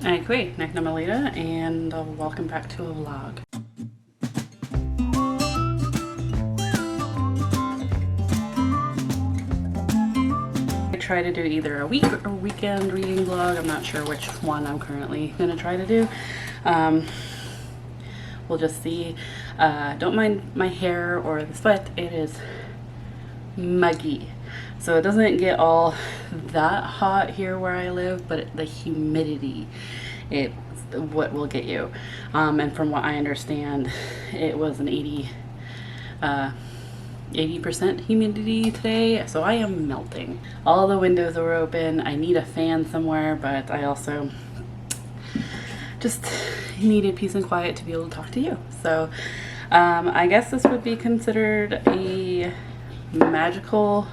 Okay, Malita, and welcome back to a vlog. I try to do either a week or weekend reading vlog. I'm not sure which one I'm currently gonna try to do. We'll just see. Don't mind my hair or the sweat. It is muggy, so it doesn't get all that hot here where I live, but the humidity, it's what will get you. And from what I understand, it was an 80% humidity today, so I am melting. All the windows are open. I need a fan somewhere, but I also just needed peace and quiet to be able to talk to you. So I guess this would be considered a magical,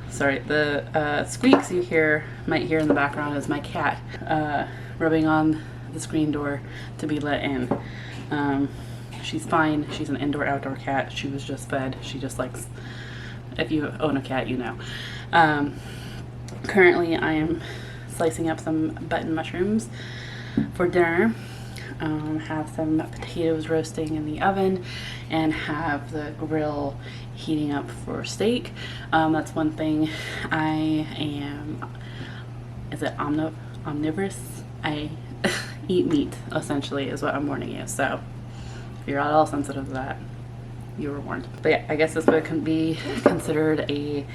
sorry, the squeaks you might hear in the background is my cat rubbing on the screen door to be let in. She's fine. She's an indoor-outdoor cat. She was just fed. She just likes, if you own a cat, you know. Currently I am slicing up some button mushrooms for dinner. Have some potatoes roasting in the oven and have the grill heating up for steak. That's one thing. I am, is it omnivorous? I eat meat, essentially, is what I'm warning you. So if you're at all sensitive to that, you were warned. But yeah, I guess this would be considered a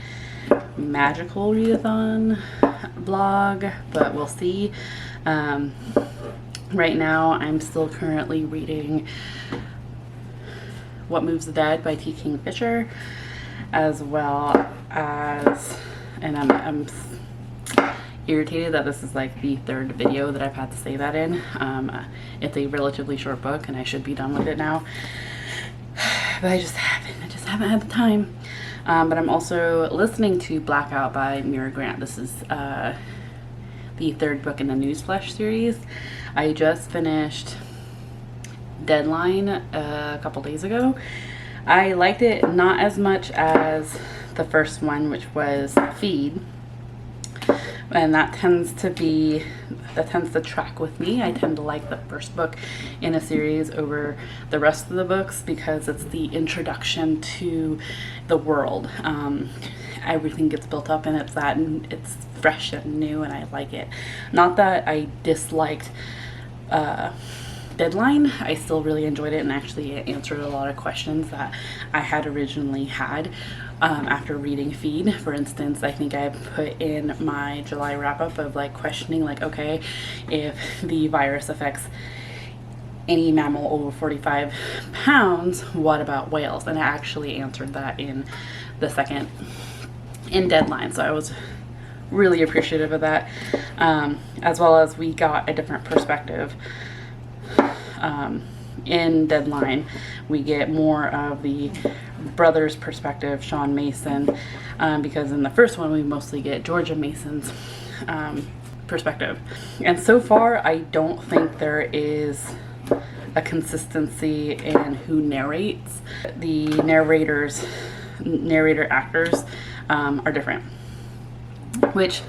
magical readathon vlog, but we'll see. Right now, I'm still currently reading What Moves the Dead by T. Kingfisher, as well as, and I'm irritated that this is like the third video that I've had to say that in. It's a relatively short book, and I should be done with it now, but I just haven't had the time. But I'm also listening to Blackout by Mira Grant. This is the third book in the Newsflesh series. I just finished Deadline a couple days ago. I liked it not as much as the first one, which was Feed, and that tends to track with me. I tend to like the first book in a series over the rest of the books because it's the introduction to the world. Everything gets built up, and it's fresh and new, and I like it. Not that I disliked Deadline. I still really enjoyed it and actually answered a lot of questions that I had originally had after reading Feed. For instance, I think I put in my July wrap-up of like questioning, like, okay, if the virus affects any mammal over 45 pounds, what about whales? And I actually answered that in Deadline, so I was really appreciative of that, as well as we got a different perspective. In Deadline, we get more of the brother's perspective, Sean Mason, because in the first one we mostly get Georgia Mason's perspective. And so far I don't think there is a consistency in who narrates. The narrator actors are different, which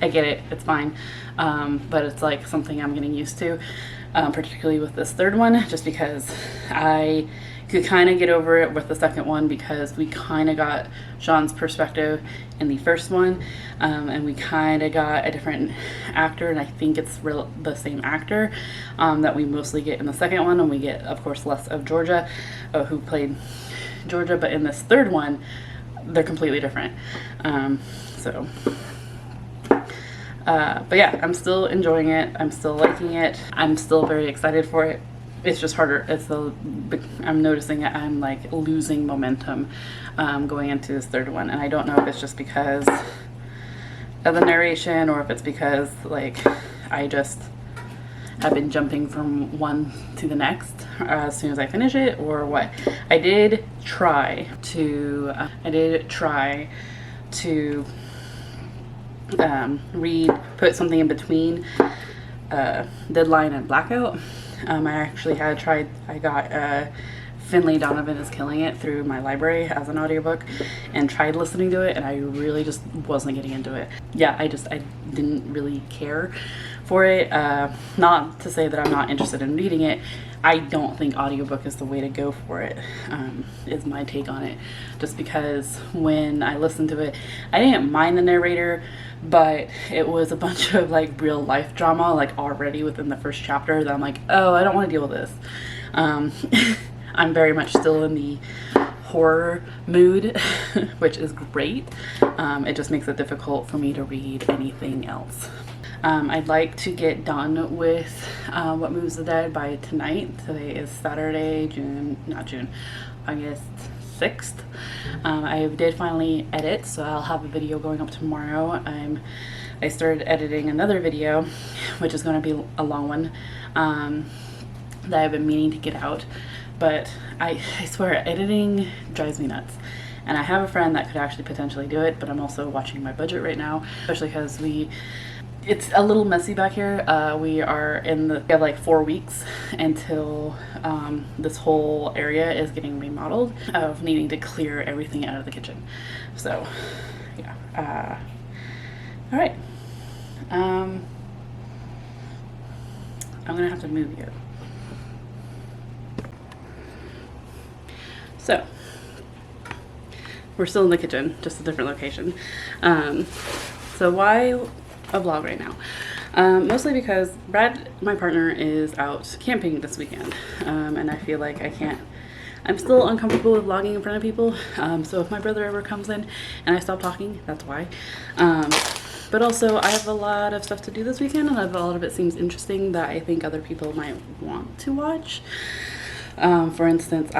I get it, it's fine, but it's like something I'm getting used to, particularly with this third one, just because I could kind of get over it with the second one because we kind of got Sean's perspective in the first one, and we kind of got a different actor, and I think it's the same actor that we mostly get in the second one, and we get, of course, less of Georgia, who played Georgia, but in this third one, they're completely different. But yeah, I'm still enjoying it. I'm still liking it. I'm still very excited for it. It's just harder. I'm noticing that I'm like losing momentum going into this third one, and I don't know if it's just because of the narration or if it's because like I just have been jumping from one to the next as soon as I finish it, or what. I did try to put something in between Deadline and Blackout. I actually had tried, I got Finlay Donovan is Killing It through my library as an audiobook and tried listening to it, and I really just wasn't getting into it. Yeah, I didn't really care for it. Not to say that I'm not interested in reading it. I don't think audiobook is the way to go for it, is my take on it. Just because when I listened to it, I didn't mind the narrator, but it was a bunch of like real life drama, like already within the first chapter, that I'm like, oh, I don't want to deal with this. I'm very much still in the horror mood, which is great. It just makes it difficult for me to read anything else. I'd like to get done with What Moves the Dead by tonight. Today is Saturday, August 6th. I did finally edit, so I'll have a video going up tomorrow. I started editing another video, which is going to be a long one, that I've been meaning to get out. But I swear, editing drives me nuts. And I have a friend that could actually potentially do it, but I'm also watching my budget right now, especially because it's a little messy back here. We have like 4 weeks until this whole area is getting remodeled, of needing to clear everything out of the kitchen. So yeah. All right. I'm gonna have to move you. So we're still in the kitchen, just a different location. So why a vlog right now? Mostly because Brad, my partner, is out camping this weekend, and I feel like I'm still uncomfortable with vlogging in front of people. So if my brother ever comes in and I stop talking, that's why. But also I have a lot of stuff to do this weekend, and a lot of it seems interesting that I think other people might want to watch. For instance,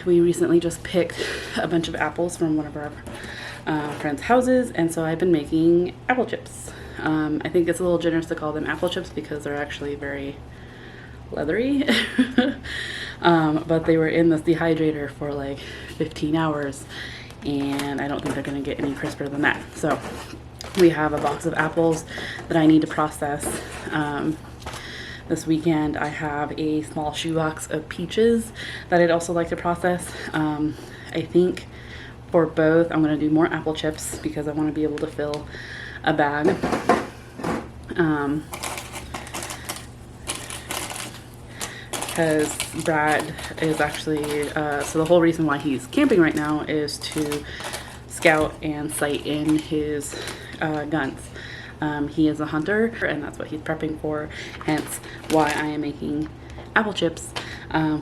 we recently just picked a bunch of apples from one of our friends' houses, and so I've been making apple chips. I think it's a little generous to call them apple chips because they're actually very leathery. But they were in this dehydrator for like 15 hours, and I don't think they're going to get any crisper than that. So we have a box of apples that I need to process. This weekend I have a small shoebox of peaches that I'd also like to process. I think for both I'm going to do more apple chips because I want to be able to fill a bag. Because Brad is actually, so the whole reason why he's camping right now is to scout and sight in his guns. He is a hunter, and that's what he's prepping for, hence why I am making apple chips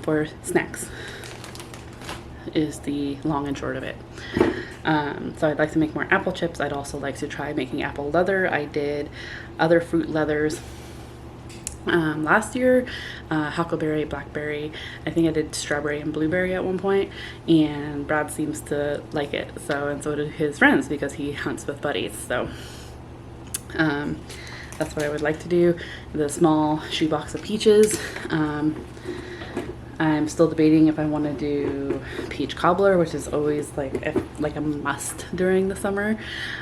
for snacks, is the long and short of it. So I'd like to make more apple chips. I'd also like to try making apple leather. I did other fruit leathers last year, huckleberry, blackberry. I think I did strawberry and blueberry at one point, and Brad seems to like it. And so did his friends, because he hunts with buddies. So that's what I would like to do. The small shoebox of peaches. I'm still debating if I want to do peach cobbler, which is always like a must during the summer,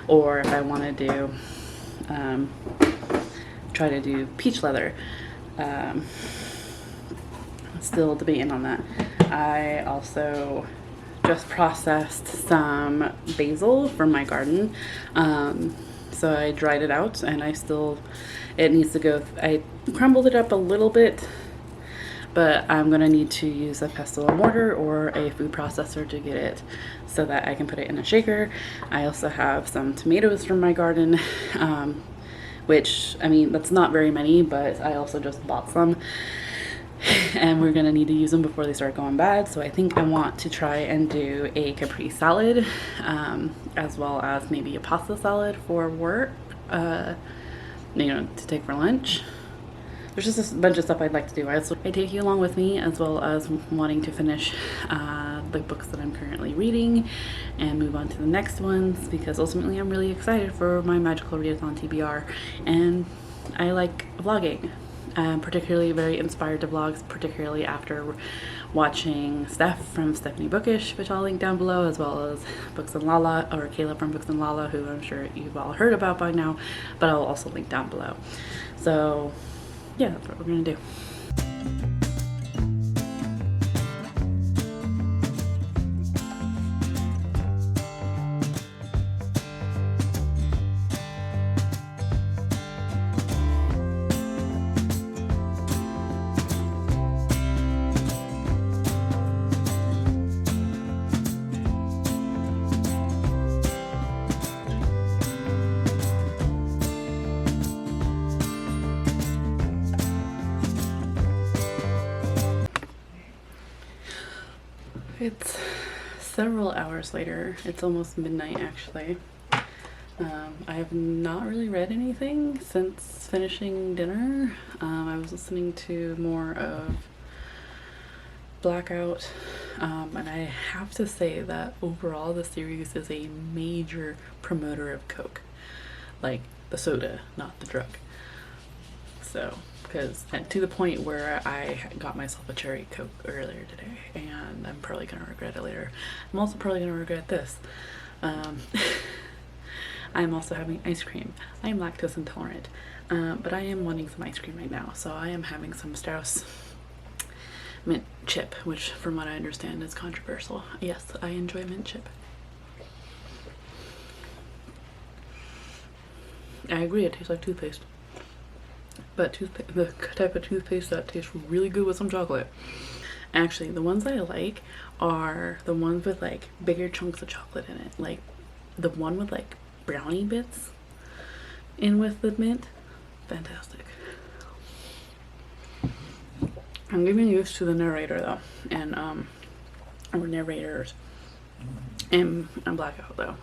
or if I want to do try to do peach leather. Still debating on that. I also just processed some basil from my garden. So I dried it out, and it needs to go, I crumbled it up a little bit, but I'm gonna need to use a pestle and mortar or a food processor to get it so that I can put it in a shaker. I also have some tomatoes from my garden, which, I mean, that's not very many, but I also just bought some, and we're gonna need to use them before they start going bad. So I think I want to try and do a Capri salad, as well as maybe a pasta salad for work, to take for lunch. There's just a bunch of stuff I'd like to do. I take you along with me, as well as wanting to finish the books that I'm currently reading and move on to the next ones, because ultimately I'm really excited for my Magical Readathon TBR, and I like vlogging. Particularly very inspired to vlogs, particularly after watching Steph from Stephanie Bookish, which I'll link down below, as well as Books and Lala, or Kayla from Books and Lala, who I'm sure you've all heard about by now, but I'll also link down below. So yeah, that's what we're gonna do. It's several hours later. It's almost midnight actually. I have not really read anything since finishing dinner. I was listening to more of Blackout, and I have to say that overall the series is a major promoter of Coke, like the soda, not the drug. So, because to the point where I got myself a cherry Coke earlier today, and I'm probably gonna regret it later. I'm also probably gonna regret this. I'm also having ice cream. I am lactose intolerant, but I am wanting some ice cream right now, so I am having some Strauss mint chip, which from what I understand is controversial. Yes, I enjoy mint chip. I agree, it tastes like toothpaste. But the type of toothpaste that tastes really good with some chocolate. Actually, the ones I like are the ones with like bigger chunks of chocolate in it. Like the one with like brownie bits in with the mint. Fantastic. I'm getting used to the narrator though, and or narrators in Blackout though.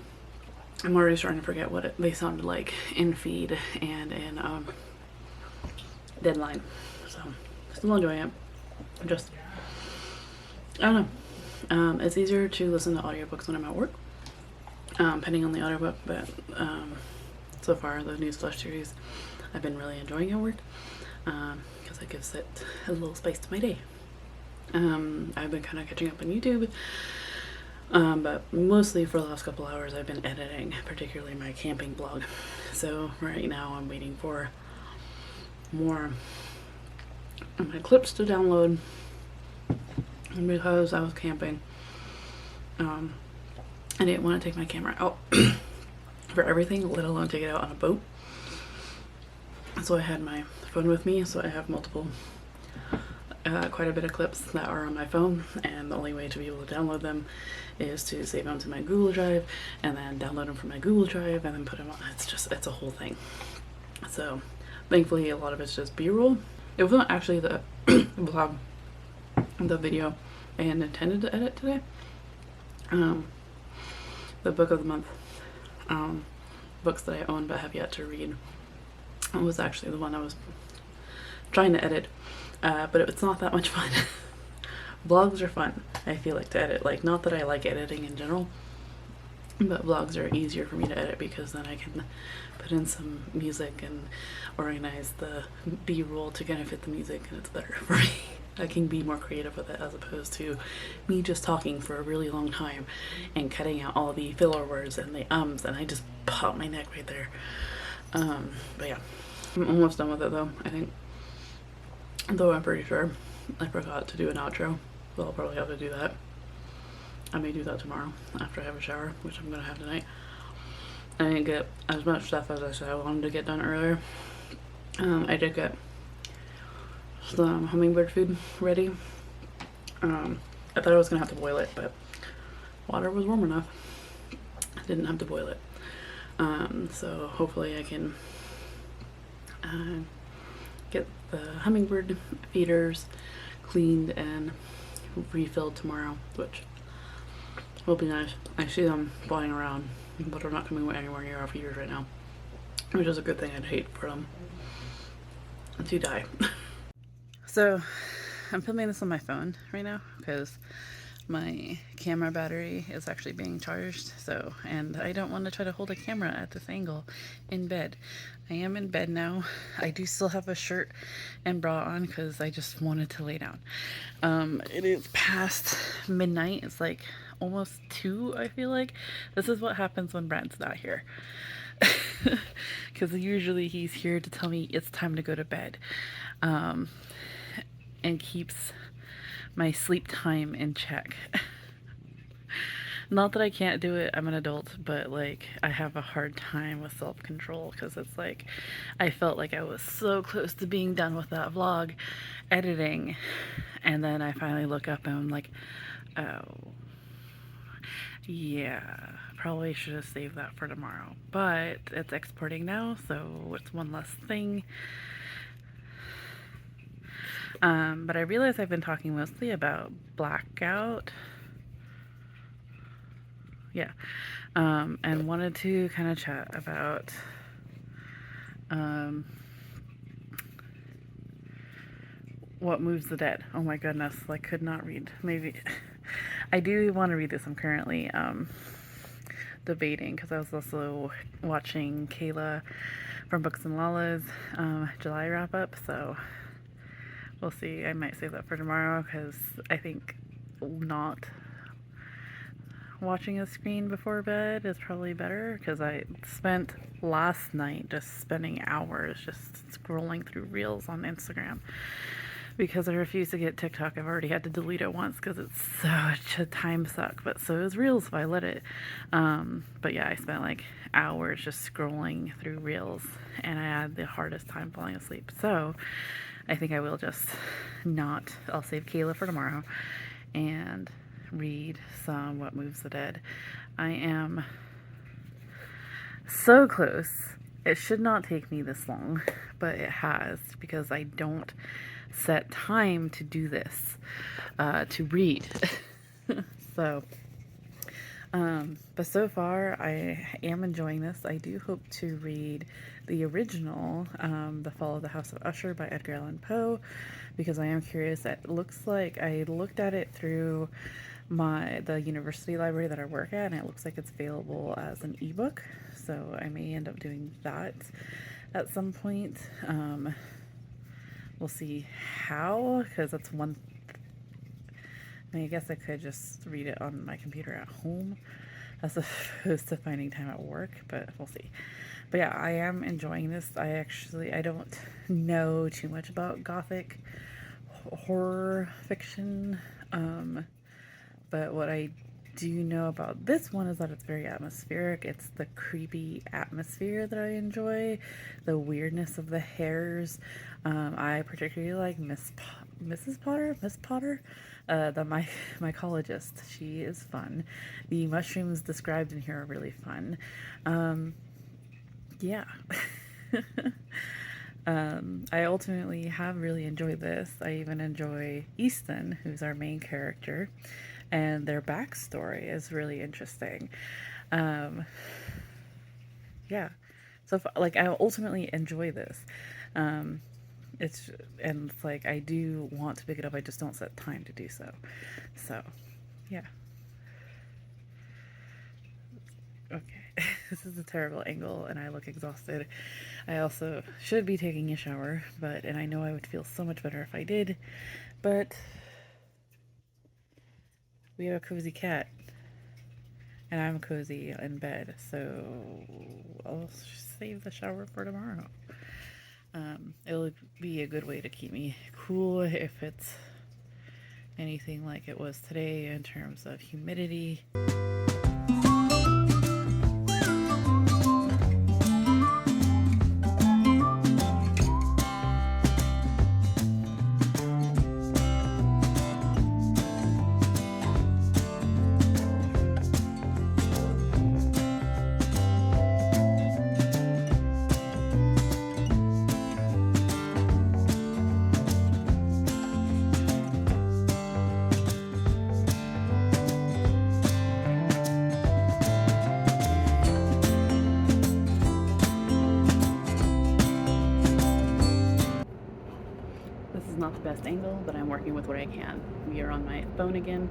I'm already starting to forget what they sounded like in Feed and in Deadline. So still enjoying it. Just I don't know. It's easier to listen to audiobooks when I'm at work, depending on the audiobook, but so far the Newsflash series I've been really enjoying at work. Because it gives it a little spice to my day. I've been kind of catching up on YouTube, but mostly for the last couple hours I've been editing, particularly my camping blog. So right now I'm waiting for more of my clips to download because I was camping. I didn't want to take my camera out for everything, let alone take it out on a boat. So I had my phone with me, so I have multiple, quite a bit of clips that are on my phone, and the only way to be able to download them is to save them to my Google Drive, and then download them from my Google Drive, and then put them on. It's a whole thing. So thankfully a lot of it's just B-roll. It wasn't actually the vlog, the video I had intended to edit today. The book of the month, books that I own but have yet to read, was actually the one I was trying to edit, but it's not that much fun. Vlogs are fun, I feel like, to edit. Like, not that I like editing in general, but vlogs are easier for me to edit because then I can put in some music and organize the B-roll to kind of fit the music, and it's better for me. I can be more creative with it as opposed to me just talking for a really long time and cutting out all the filler words and the ums, and I just pop my neck right there. But yeah, I'm almost done with it though, I think. Though I'm pretty sure I forgot to do an outro, so I'll probably have to do that. I may do that tomorrow after I have a shower, which I'm gonna have tonight. I didn't get as much stuff as I said I wanted to get done earlier. I did get some hummingbird food ready. I thought I was gonna have to boil it, but water was warm enough. I didn't have to boil it. So hopefully I can get the hummingbird feeders cleaned and refilled tomorrow, which will be nice. I see them flying around, but they're not coming anywhere near our feeders right now, which is a good thing. I'd hate for them to die. So I'm filming this on my phone right now because my camera battery is actually being charged, and I don't want to try to hold a camera at this angle in bed. I am in bed now. I do still have a shirt and bra on because I just wanted to lay down. It is past midnight. It's like almost 2, I feel like. This is what happens when Brent's not here. Because usually he's here to tell me it's time to go to bed, and keeps my sleep time in check. Not that I can't do it, I'm an adult, but like I have a hard time with self-control because it's like I felt like I was so close to being done with that vlog editing, and then I finally look up and I'm like, oh yeah, probably should have saved that for tomorrow, but it's exporting now, so it's one less thing. But I realize I've been talking mostly about Blackout yeah. And wanted to kind of chat about What Moves the Dead. Oh my goodness, like could not read. Maybe I do want to read this. I'm currently debating because I was also watching Kayla from Books and Lala's July wrap up, so we'll see. I might save that for tomorrow because I think not watching a screen before bed is probably better, because I spent last night just spending hours just scrolling through reels on Instagram because I refuse to get TikTok. I've already had to delete it once because it's such a time suck, but so is reels if I let it. But yeah, I spent like hours just scrolling through reels and I had the hardest time falling asleep. So I think I will just not, I'll save Kayla for tomorrow and read some What Moves the Dead. I am so close. It should not take me this long, but it has, because I don't set time to do this, to read. So, but so far I am enjoying this. I do hope to read the original, The Fall of the House of Usher by Edgar Allan Poe, because I am curious. It looks like I looked at it through the university library that I work at, and it looks like it's available as an ebook, so I may end up doing that at some point. We'll see how, because that's one I mean, I guess I could just read it on my computer at home as opposed to finding time at work, but we'll see. But yeah, I am enjoying this. I don't know too much about gothic horror fiction, but what I do know about this one is that it's very atmospheric. It's the creepy atmosphere that I enjoy, the weirdness of the hairs. I particularly like Miss Potter, the mycologist. She is fun. The mushrooms described in here are really fun. Yeah. I ultimately have really enjoyed this. I even enjoy Easton, who's our main character, and their backstory is really interesting. Yeah. So, like, I ultimately enjoy this. It's like, I do want to pick it up, I just don't set time to do so. So, yeah. Okay, this is a terrible angle and I look exhausted. I also should be taking a shower, and I know I would feel so much better if I did, but we have a cozy cat and I'm cozy in bed, so I'll save the shower for tomorrow. It'll be a good way to keep me cool if it's anything like it was today in terms of humidity. Not the best angle, but I'm working with what I can. We are on my phone again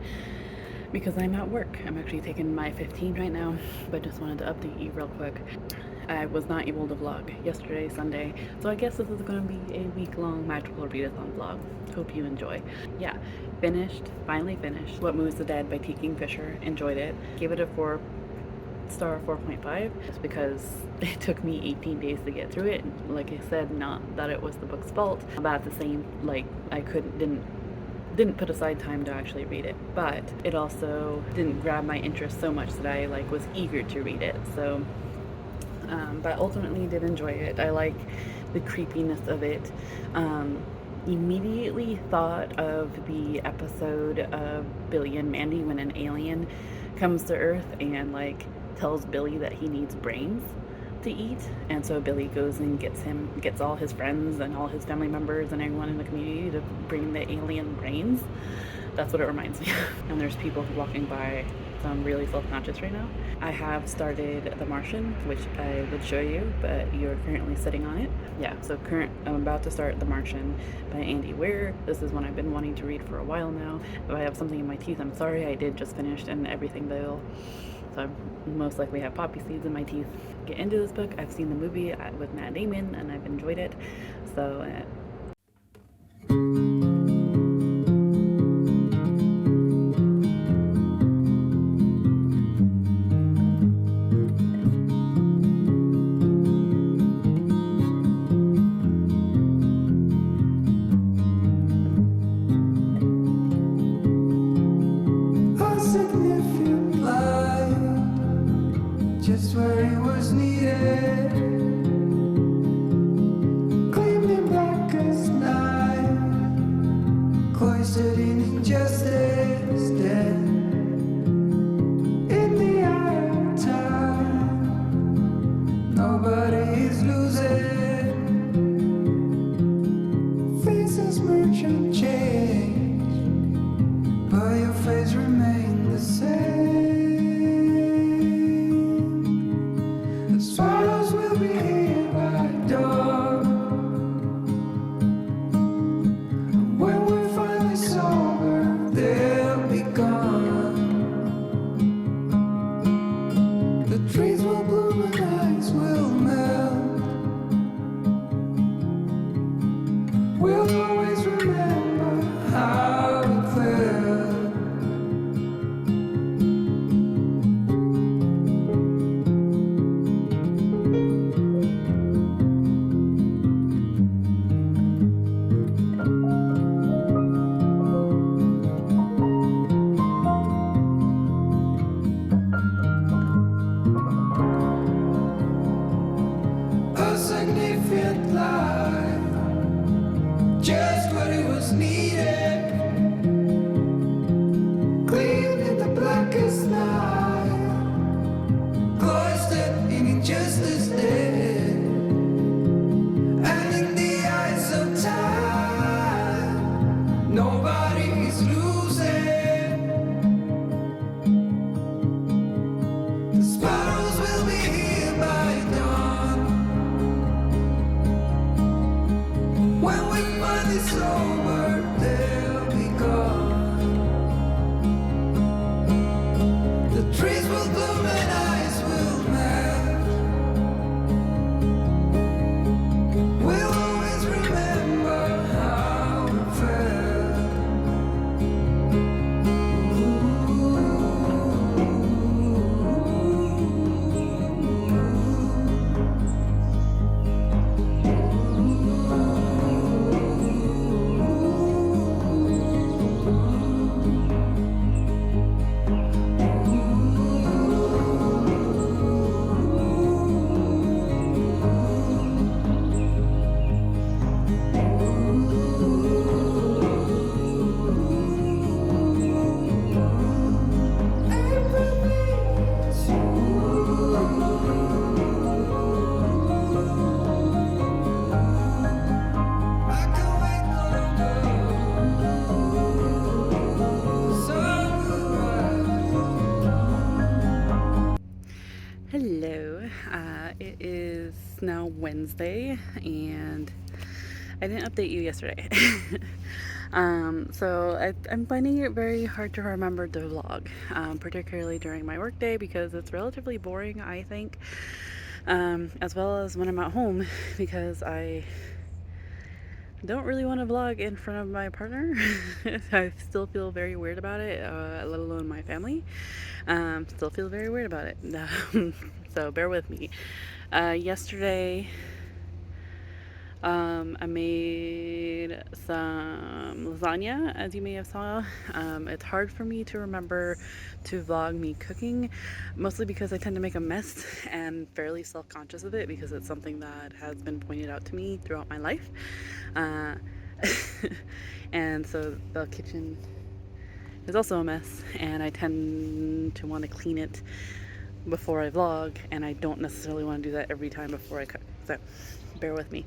because I'm at work. I'm actually taking my 15 right now, but just wanted to update you real quick. I was not able to vlog yesterday, Sunday, so I guess this is going to be a week-long magical Readathon vlog. Hope you enjoy. Yeah, finally finished What Moves the Dead by T. Kingfisher. Enjoyed it. Gave it a 4.5 just because it took me 18 days to get through it. Like I said, not that it was the book's fault, but at the same, like, I didn't put aside time to actually read it, but it also didn't grab my interest so much that I was eager to read it. So but ultimately did enjoy it. I like the creepiness of it. Immediately thought of the episode of Billy and Mandy when an alien comes to Earth and tells Billy that he needs brains to eat, and so Billy goes and gets all his friends and all his family members and everyone in the community to bring the alien brains. That's what it reminds me of. And there's people walking by so I'm really self-conscious right now. I have started The Martian, which I would show you, but you're currently sitting on it. Yeah, so I'm about to start The Martian by Andy Weir. This is one I've been wanting to read for a while now. If I have something in my teeth, I'm sorry. I did just finish And Everything They'll, so I most likely have poppy seeds in my teeth. Get into this book. I've seen the movie with Matt Damon and I've enjoyed it. So just where it was needed, gleamed in black as night, cloistered in injustice, dead in the eye of time. Nobody is losing, faces merchant change, but your face remains the same. Swallows will be here by dawn. When we're finally sober, they'll be gone. The trees will bloom and ice will melt. We'll always remember how it felt. Just what it was needed, gleamed in the blackest night, cloistered in injustice dead, and in the eyes of time, nobody is losing. The sparrows will be here by dawn. When we finally sober, they'll be gone. The trees will bloom and ice will melt. We'll always remember how it felt. hello, it is now Wednesday and I didn't update you yesterday. So I'm finding it very hard to remember to vlog, particularly during my workday because it's relatively boring, I think, as well as when I'm at home because I don't really want to vlog in front of my partner. I still feel very weird about it, let alone my family. Still feel very weird about it. So bear with me. Yesterday I made some lasagna, as you may have saw. It's hard for me to remember to vlog me cooking, mostly because I tend to make a mess and fairly self-conscious of it because it's something that has been pointed out to me throughout my life. And so the kitchen is also a mess and I tend to want to clean it before I vlog, and I don't necessarily want to do that every time before I cook, so bear with me.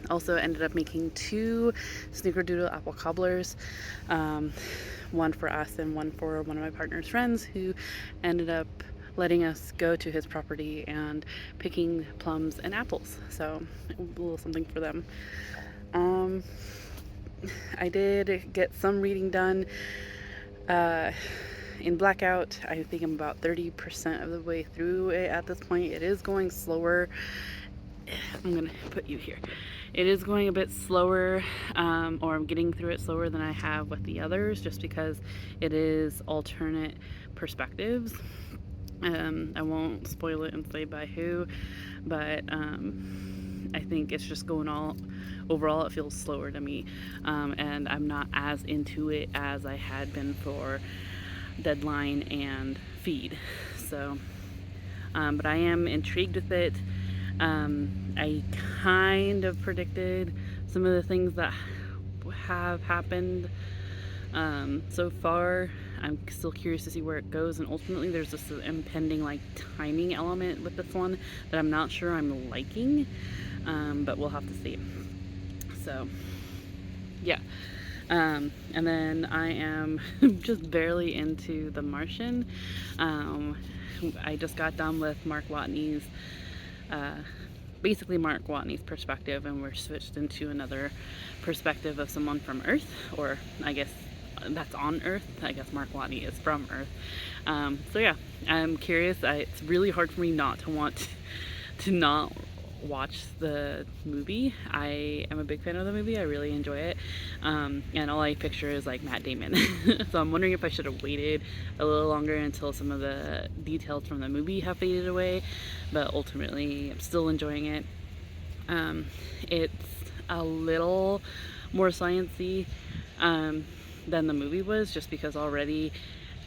Also ended up making 2 snickerdoodle apple cobblers, one for us and one for one of my partner's friends, who ended up letting us go to his property and picking plums and apples. So a little something for them. I did get some reading done in Blackout. I think I'm about 30% of the way through it at this point. It is going slower. I'm gonna put you here. It is going a bit slower, or I'm getting through it slower than I have with the others, just because it is alternate perspectives. I won't spoil it and say by who, but I think it's just going overall it feels slower to me, and I'm not as into it as I had been for Deadline and Feed. So but I am intrigued with it. I kind of predicted some of the things that have happened so far. I'm still curious to see where it goes, and ultimately there's this impending like timing element with this one that I'm not sure I'm liking, but we'll have to see. So yeah, and then I am just barely into The Martian. I just got done with Mark Watney's basically Mark Watney's perspective, and we're switched into another perspective of someone from Earth, or I guess that's on Earth. I guess Mark Watney is from Earth. So yeah, I'm curious. It's really hard for me not to want to not watch the movie. I am a big fan of the movie. I really enjoy it. And all I picture is like Matt Damon. So I'm wondering if I should have waited a little longer until some of the details from the movie have faded away. But ultimately, I'm still enjoying it. It's a little more sciencey than the movie was, just because already,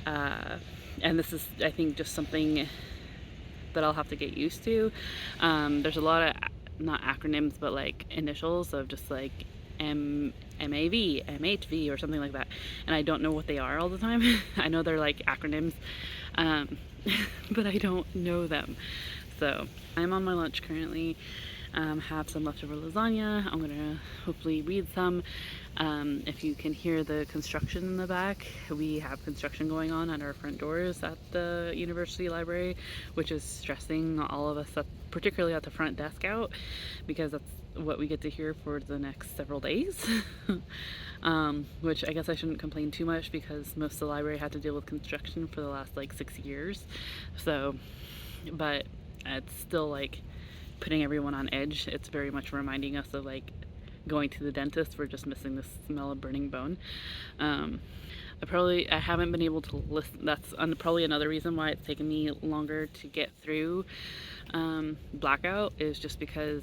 and this is, I think, just something that I'll have to get used to. There's a lot of, not acronyms, but like initials of just like MAV, MHV, or something like that. And I don't know what they are all the time. I know they're like acronyms, but I don't know them. So I'm on my lunch currently. Have some leftover lasagna. I'm gonna hopefully read some. If you can hear the construction in the back, we have construction going on at our front doors at the university library, which is stressing all of us, particularly at the front desk out, because that's what we get to hear for the next several days. Which I guess I shouldn't complain too much, because most of the library had to deal with construction for the last like 6 years. So, but it's still like putting everyone on edge. It's very much reminding us of like going to the dentist. We're just missing the smell of burning bone. I haven't been able to listen. That's probably another reason why it's taken me longer to get through Blackout, is just because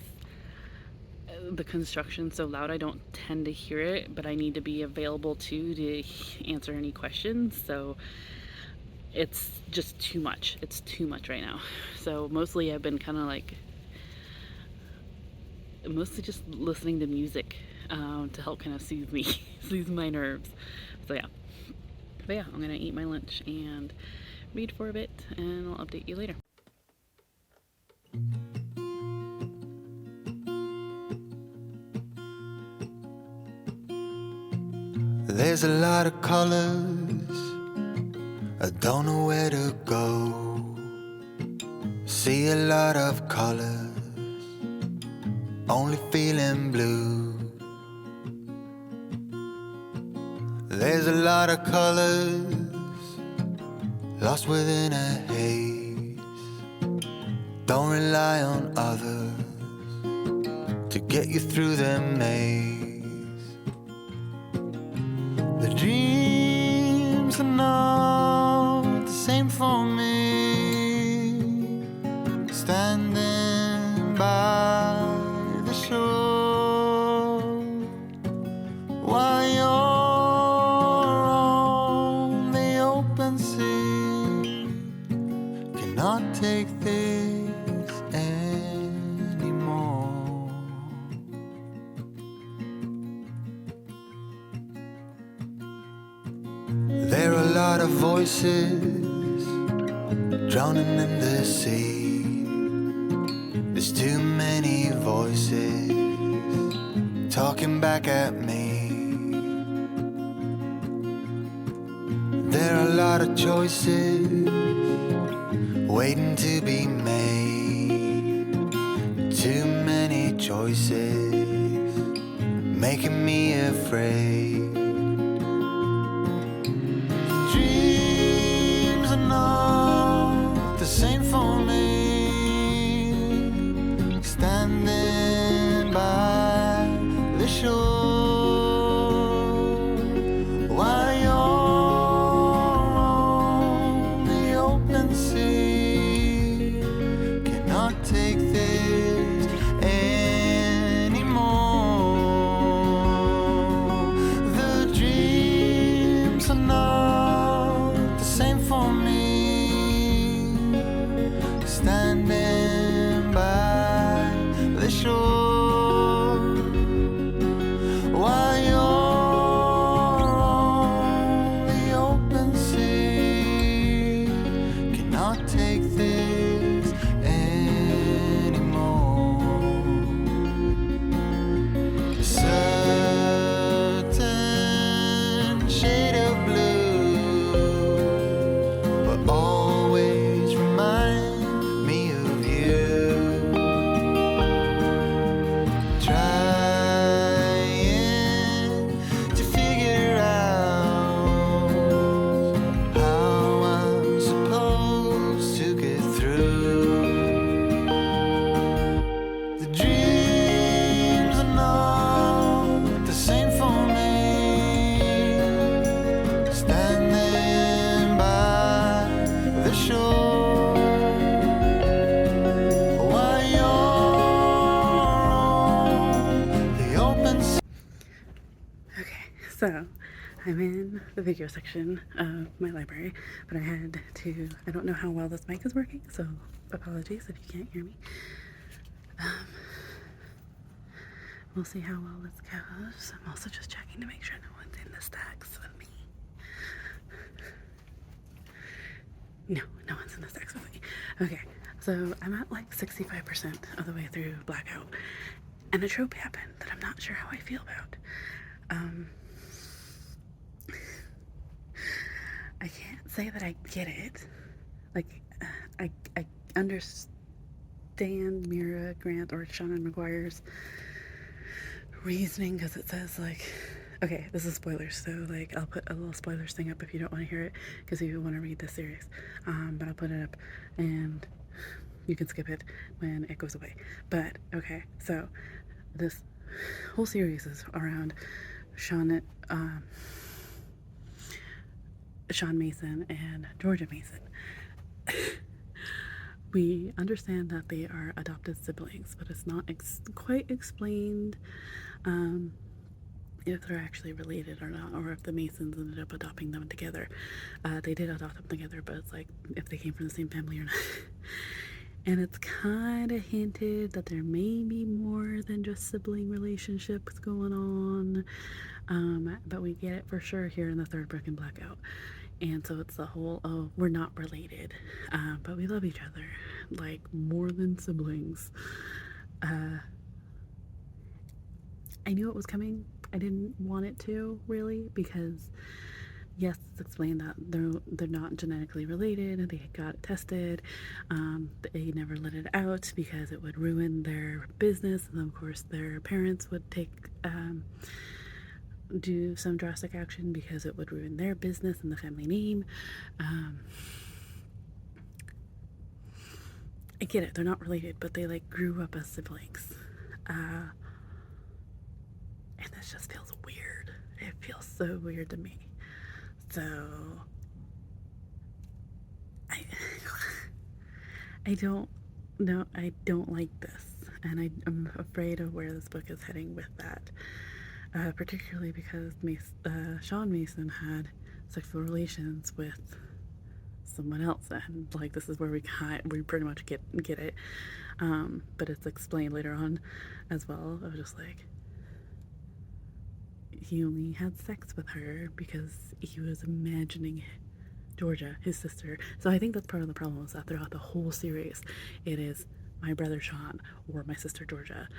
the construction's so loud. I don't tend to hear it, but I need to be available to answer any questions. So it's just too much. It's too much right now. So mostly I've been kind of like mostly just listening to music to help kind of soothe me, soothe my nerves. So yeah, but yeah, I'm gonna eat my lunch and read for a bit, and I'll update you later. There's a lot of colors, I don't know where to go. See a lot of colors, only feeling blue. There's a lot of colors, lost within a haze. Don't rely on others to get you through the maze. The dreams are not the same for me. Standing by the shore while you're on the open sea, cannot take this anymore. There are a lot of voices drowning in the sea. There's too many voices talking back at me. There are a lot of choices waiting to be made. Too many choices making me afraid. Dreams are not the same for me. Standing by the shore while you're on the open sea. Cannot take this anymore. The dreams are not the same for me. Standing by the shore while you're on the open sea. Cannot take this anymore. A certain shade of blue will always remind me of you. Trying to figure out how I'm supposed to get through. The dreams are not the same for me. Standing by the shore while you're on the open sea. Okay, so I'm in the video section of my library, but I don't know how well this mic is working, so apologies if you can't hear me. We'll see how well this goes. I'm also just checking to make sure no one's in the stacks with me. No, no one's in the stacks with me. Okay, so I'm at like 65% of the way through Blackout, and a trope happened that I'm not sure how I feel about. I can't say that I get it. Like, I understand Mira Grant or Shannon McGuire's reasoning, because it says, like, okay, this is spoilers, so like I'll put a little spoilers thing up if you don't want to hear it, because if you want to read the series, but I'll put it up and you can skip it when it goes away. But okay, so this whole series is around Sean Mason and Georgia Mason. We understand that they are adopted siblings, but it's not quite explained if they're actually related or not, or if the Masons ended up adopting them together. They did adopt them together, but it's like if they came from the same family or not. And it's kind of hinted that there may be more than just sibling relationships going on, but we get it for sure here in the third book in Blackout. And so it's the whole, oh, we're not related, but we love each other, like, more than siblings. I knew it was coming. I didn't want it to, really, because, yes, it's explained that they're not genetically related. They got tested. They never let it out because it would ruin their business. And, of course, their parents would do some drastic action because it would ruin their business and the family name. I get it, they're not related, but they like grew up as siblings, and this just feels weird. It feels so weird to me. So I don't know, I don't like this, and I'm afraid of where this book is heading with that. Particularly because Sean Mason had sexual relations with someone else, and like this is where we pretty much get it, but it's explained later on as well. I was just like, he only had sex with her because he was imagining Georgia, his sister. So I think that's part of the problem, is that throughout the whole series it is my brother Sean or my sister Georgia.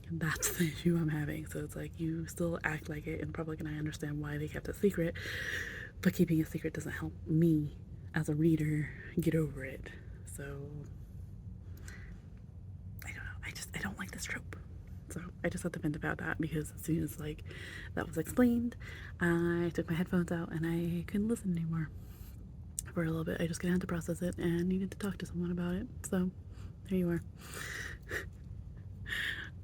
That's the issue I'm having. So it's like, you still act like it in public, and I understand why they kept it secret, but keeping it secret doesn't help me as a reader get over it. So I don't know. I don't like this trope. So I just had to vent about that, because as soon as like that was explained, I took my headphones out and I couldn't listen anymore for a little bit. I just gonna have to process it and needed to talk to someone about it. So there you are.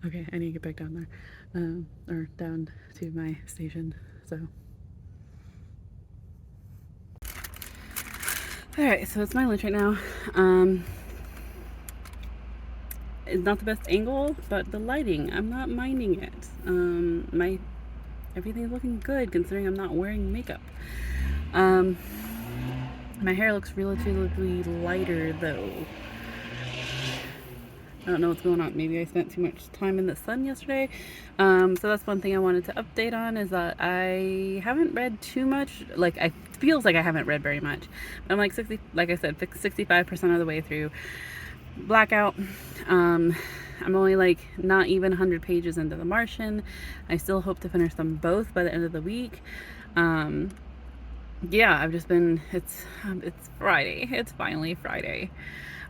Okay, I need to get back down there, or down to my station. So all right, so it's my lunch right now. It's not the best angle, but the lighting, I'm not minding it. Everything's looking good considering I'm not wearing makeup. My hair looks relatively lighter though. I don't know what's going on. Maybe I spent too much time in the sun yesterday. So that's one thing I wanted to update on, is that I haven't read too much. Like, it feels like I haven't read very much. I'm like 65% of the way through Blackout. I'm only like not even 100 pages into The Martian. I still hope to finish them both by the end of the week. Yeah, I've just been, it's Friday. It's finally Friday.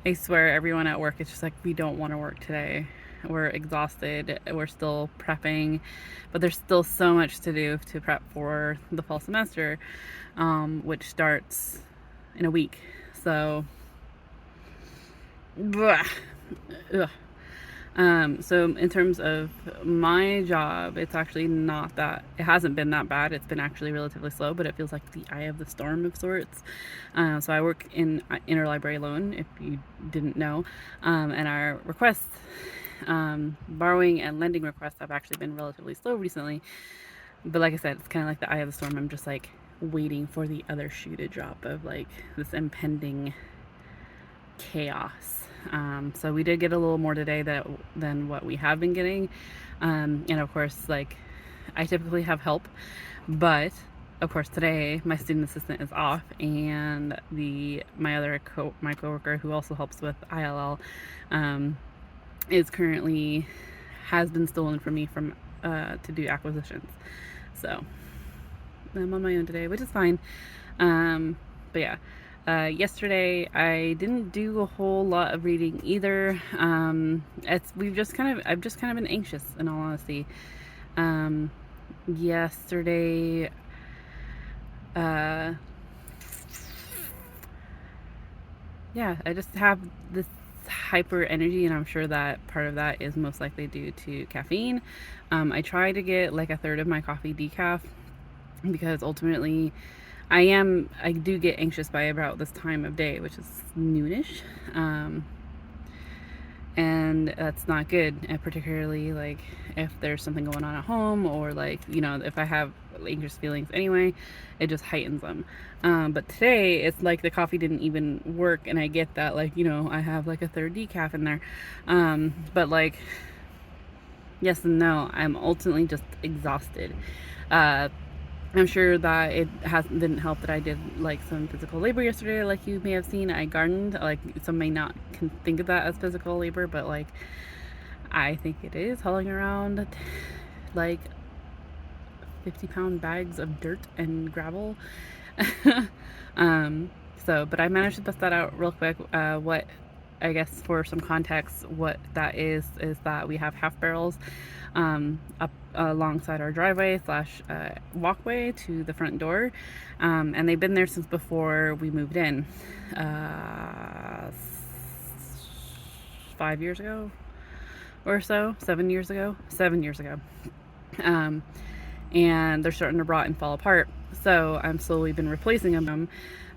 I swear everyone at work is just like, we don't want to work today. We're exhausted. We're still prepping, but there's still so much to do to prep for the fall semester, which starts in a week. So, ugh. So in terms of my job, it's actually not that, it hasn't been that bad. It's been actually relatively slow, but it feels like the eye of the storm of sorts. So I work in interlibrary loan, if you didn't know, and our requests, borrowing and lending requests have actually been relatively slow recently. But like I said, it's kind of like the eye of the storm. I'm just like waiting for the other shoe to drop of like this impending chaos. So we did get a little more today than what we have been getting. And of course, like, I typically have help, but of course today my student assistant is off, and my coworker who also helps with ILL has been stolen from me to do acquisitions. So I'm on my own today, which is fine. But yeah. Yesterday I didn't do a whole lot of reading either. I've just kind of been anxious, in all honesty. Yesterday, yeah, I just have this hyper energy, and I'm sure that part of that is most likely due to caffeine. I try to get like a third of my coffee decaf, because ultimately I do get anxious by about this time of day, which is noonish, and that's not good. And particularly like if there's something going on at home, or like, you know, if I have anxious feelings anyway, it just heightens them. But today it's like the coffee didn't even work, and I get that, like, you know, I have like a third decaf in there, but like, yes and no. I'm ultimately just exhausted. I'm sure that didn't help that I did like some physical labor yesterday. Like you may have seen, I gardened. Like, some may not think of that as physical labor, but like, I think it is, hauling around like 50-pound bags of dirt and gravel. But I managed to bust that out real quick. What, I guess for some context, what that is that we have half barrels up alongside our driveway / walkway to the front door, and they've been there since before we moved in, 5 years ago or so, 7 years ago, and they're starting to rot and fall apart. So I'm slowly been replacing them.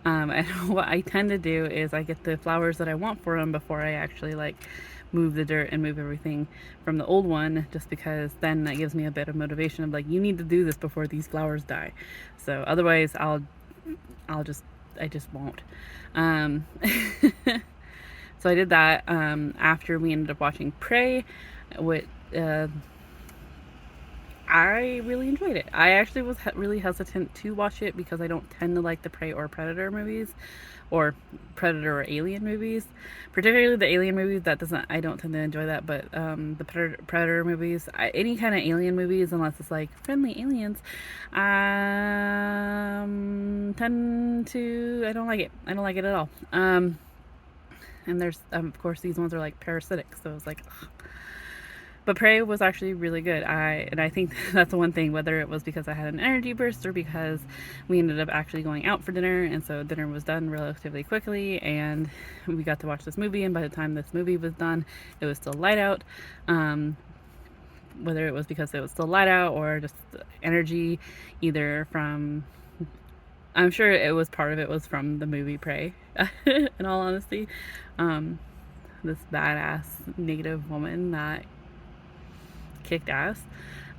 And what I tend to do is I get the flowers that I want for them before I actually like move the dirt and move everything from the old one, just because then that gives me a bit of motivation of like, you need to do this before these flowers die. So otherwise I just won't. So I did that after we ended up watching Prey, with I really enjoyed it. I actually was really hesitant to watch it because I don't tend to like the Prey or Predator movies, or Predator or Alien movies, particularly the Alien movies. I don't tend to enjoy that, but the Predator movies, any kind of Alien movies, unless it's like friendly aliens, I don't like it. I don't like it at all. And there's of course these ones are like parasitic, so it's like ugh. But Prey was actually really good. I think that's the one thing, whether it was because I had an energy burst or because we ended up actually going out for dinner, and so dinner was done relatively quickly, and we got to watch this movie, and by the time this movie was done, it was still light out. Whether it was because it was still light out or just energy, either from, I'm sure it was part of it was from the movie Prey, in all honesty. This badass native woman that kicked ass.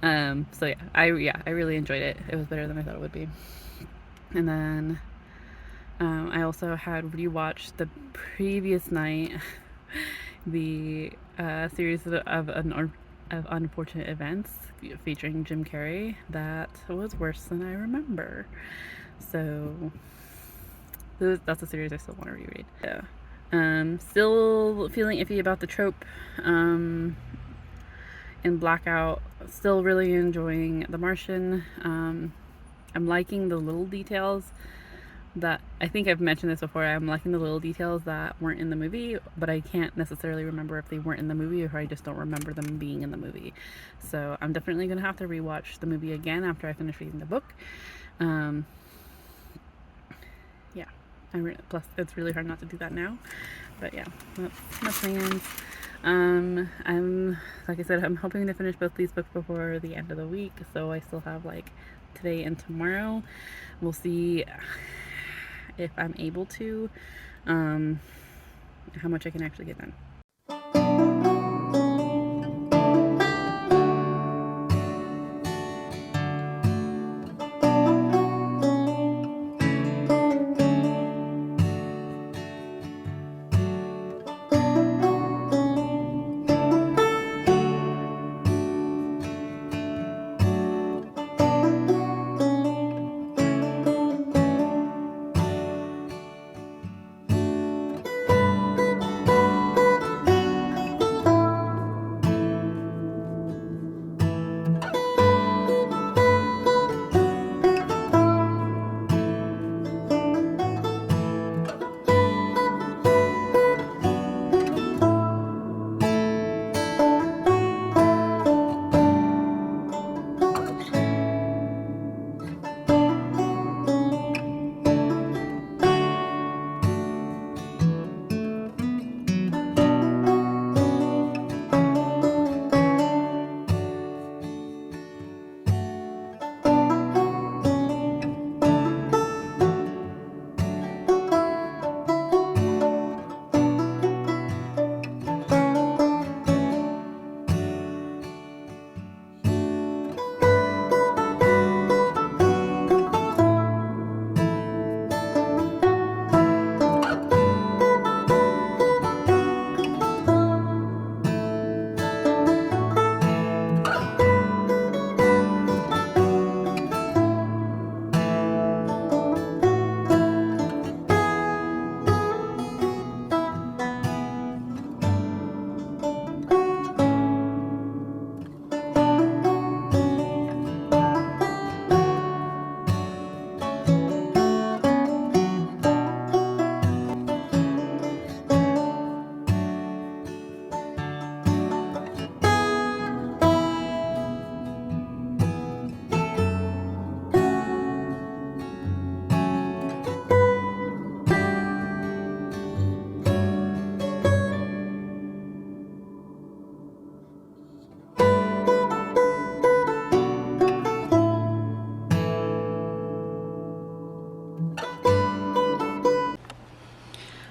So yeah, I really enjoyed it. It was better than I thought it would be. And then I also had rewatched the previous night the series of unfortunate events featuring Jim Carrey that was worse than I remember. So that's a series I still want to reread. Yeah. Still feeling iffy about the trope. In Blackout, still really enjoying The Martian. I'm liking the little details that, I think I've mentioned this before, I'm liking the little details that weren't in the movie, but I can't necessarily remember if they weren't in the movie or I just don't remember them being in the movie. So I'm definitely going to have to rewatch the movie again after I finish reading the book. Yeah, plus it's really hard not to do that now, but yeah, that's my plans. Like I said, I'm hoping to finish both these books before the end of the week, so I still have like today and tomorrow. We'll see if I'm able to, how much I can actually get done.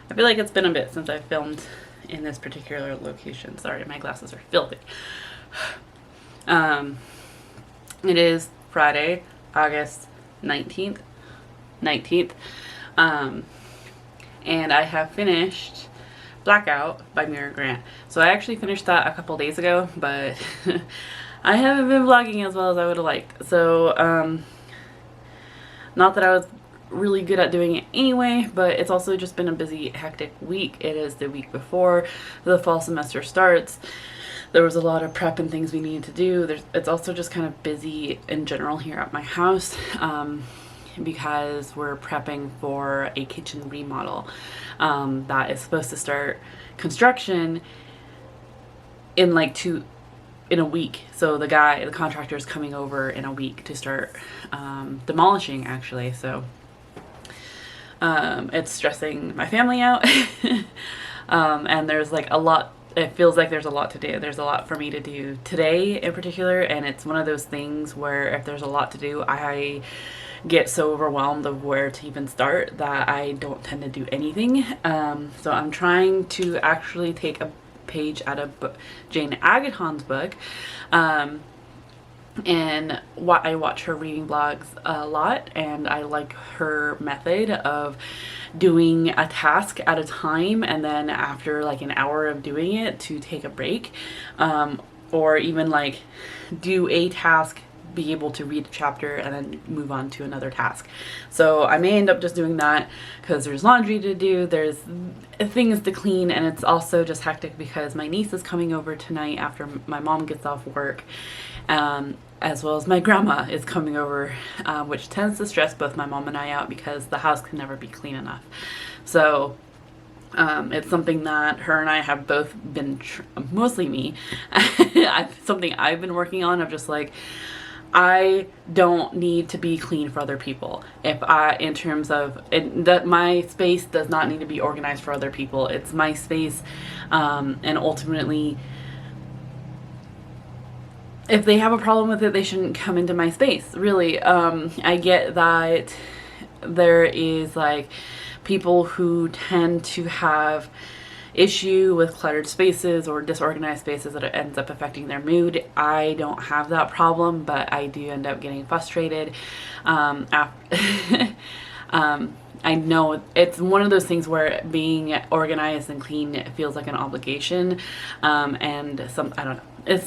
I feel like it's been a bit since I filmed in this particular location. Sorry, my glasses are filthy. It is Friday, August 19th. And I have finished Blackout by Mira Grant. So I actually finished that a couple days ago, but I haven't been vlogging as well as I would have liked. So, not that I was really good at doing it anyway, but it's also just been a busy, hectic week. It is the week before the fall semester starts. There was a lot of prep and things we needed to do. It's also just kind of busy in general here at my house, because we're prepping for a kitchen remodel that is supposed to start construction in like in a week. So the contractor is coming over in a week to start demolishing, actually. So it's stressing my family out. And there's like a lot, it feels like there's a lot to do. There's a lot for me to do today in particular, and it's one of those things where if there's a lot to do, I get so overwhelmed of where to even start that I don't tend to do anything. So I'm trying to actually take a page out of Jane Agaton's book, and I watch her reading blogs a lot, and I like her method of doing a task at a time, and then after like an hour of doing it to take a break, or even like do a task, be able to read a chapter and then move on to another task. So I may end up just doing that because there's laundry to do, there's things to clean, and it's also just hectic because my niece is coming over tonight after my mom gets off work, as well as my grandma is coming over, which tends to stress both my mom and I out because the house can never be clean enough. So it's something that her and I have both been, mostly me, something I've been working on, of just like, I don't need to be clean for other people. In terms of that, my space does not need to be organized for other people. It's my space, and ultimately, if they have a problem with it, they shouldn't come into my space. Really, I get that there is like people who tend to have issue with cluttered spaces or disorganized spaces that it ends up affecting their mood. I don't have that problem, but I do end up getting frustrated. I know it's one of those things where being organized and clean feels like an obligation, and I don't know.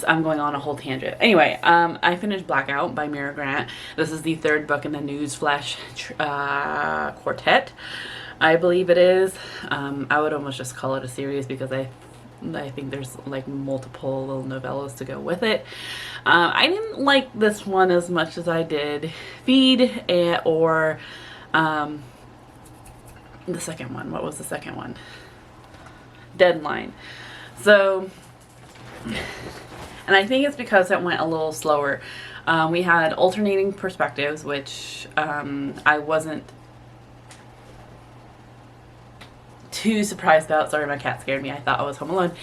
I'm going on a whole tangent. Anyway, I finished Blackout by Mira Grant. This is the third book in the Newsflash quartet, I believe it is. I would almost just call it a series because I think there's like multiple little novellas to go with it. I didn't like this one as much as I did Feed or the second one. What was the second one? Deadline. So, and I think it's because it went a little slower. We had alternating perspectives, which I wasn't too surprised about. Sorry, my cat scared me. I thought I was home alone.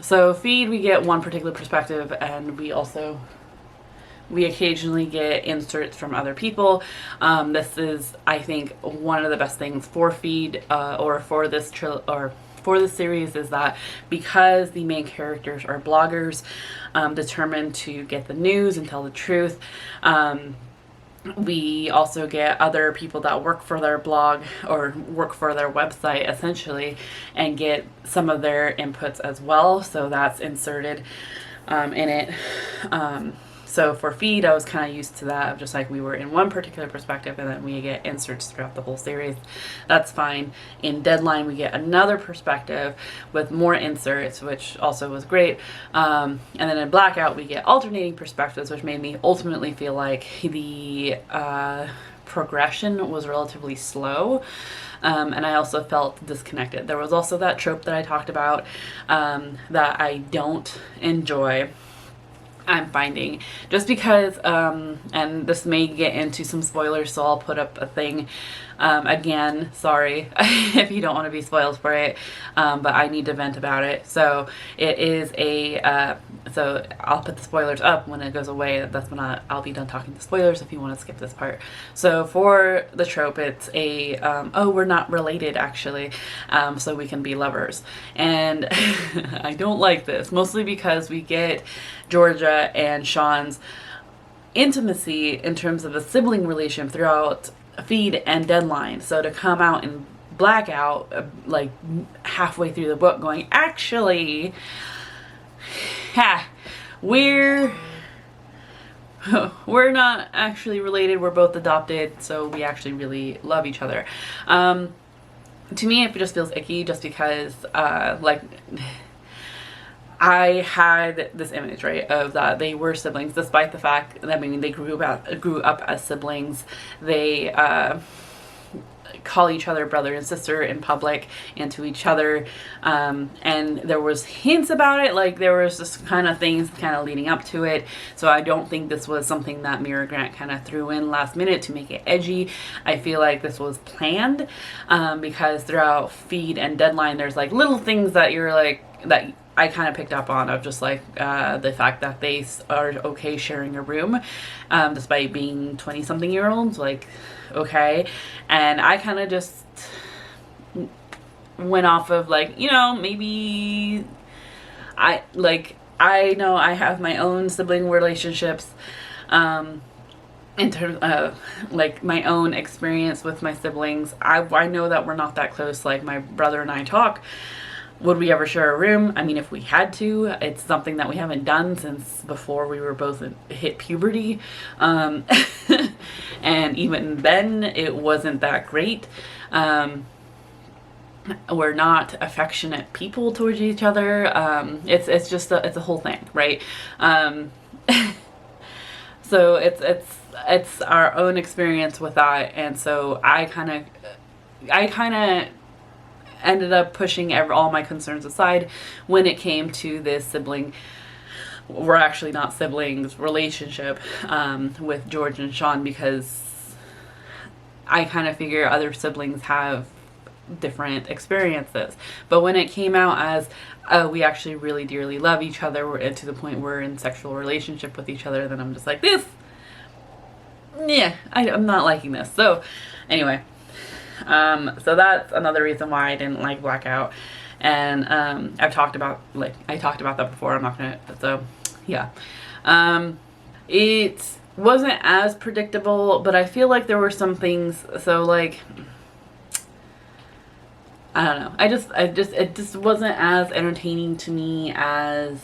So Feed, we get one particular perspective, and we occasionally get inserts from other people. This is, I think, one of the best things for Feed, or for this series, is that because the main characters are bloggers, determined to get the news and tell the truth, we also get other people that work for their blog or work for their website essentially, and get some of their inputs as well. So that's inserted in it. So for Feed, I was kind of used to that, of just like we were in one particular perspective and then we get inserts throughout the whole series. That's fine. In Deadline, we get another perspective with more inserts, which also was great. And then in Blackout, we get alternating perspectives, which made me ultimately feel like the progression was relatively slow. And I also felt disconnected. There was also that trope that I talked about that I don't enjoy. I'm finding, just because, and this may get into some spoilers, so I'll put up a thing. Again, sorry if you don't want to be spoiled for it, but I need to vent about it. So it is so I'll put the spoilers up when it goes away. That's when I'll be done talking to spoilers if you want to skip this part. So for the trope, it's oh, we're not related actually, so we can be lovers. And I don't like this, mostly because we get Georgia and Sean's intimacy in terms of a sibling relationship throughout Feed and Deadline. So to come out in Blackout, like halfway through the book, going, actually, we're not actually related. We're both adopted, so we actually really love each other. To me, it just feels icky just because, like, I had this image, right, of that they were siblings, despite the fact that, I mean, they grew up as siblings. They call each other brother and sister in public and to each other, and there was hints about it, like there was just kind of things kind of leading up to it. So I don't think this was something that Mira Grant kind of threw in last minute to make it edgy. I feel like this was planned, because throughout Feed and Deadline there's like little things that you're like, that I kind of picked up on, of just like the fact that they are okay sharing a room, despite being 20-something-year-olds, like, okay. And I kind of just went off of like, you know, maybe I know I have my own sibling relationships, in terms of like my own experience with my siblings. I know that we're not that close. Like, my brother and I talk. Would we ever share a room? I mean, if we had to. It's something that we haven't done since before we were both hit puberty. And even then, it wasn't that great. We're not affectionate people towards each other. It's just it's a whole thing, right? So it's our own experience with that, and so I kind of ended up pushing all my concerns aside when it came to this sibling, we're actually not siblings, relationship with George and Sean, because I kind of figure other siblings have different experiences. But when it came out as we actually really dearly love each other, we're to the point we're in sexual relationship with each other, then I'm just like, I'm not liking this. So anyway, so that's another reason why I didn't like Blackout. And I talked about that before. I'm not gonna, so yeah. It wasn't as predictable, but I feel like there were some things, so like, I don't know. It just wasn't as entertaining to me as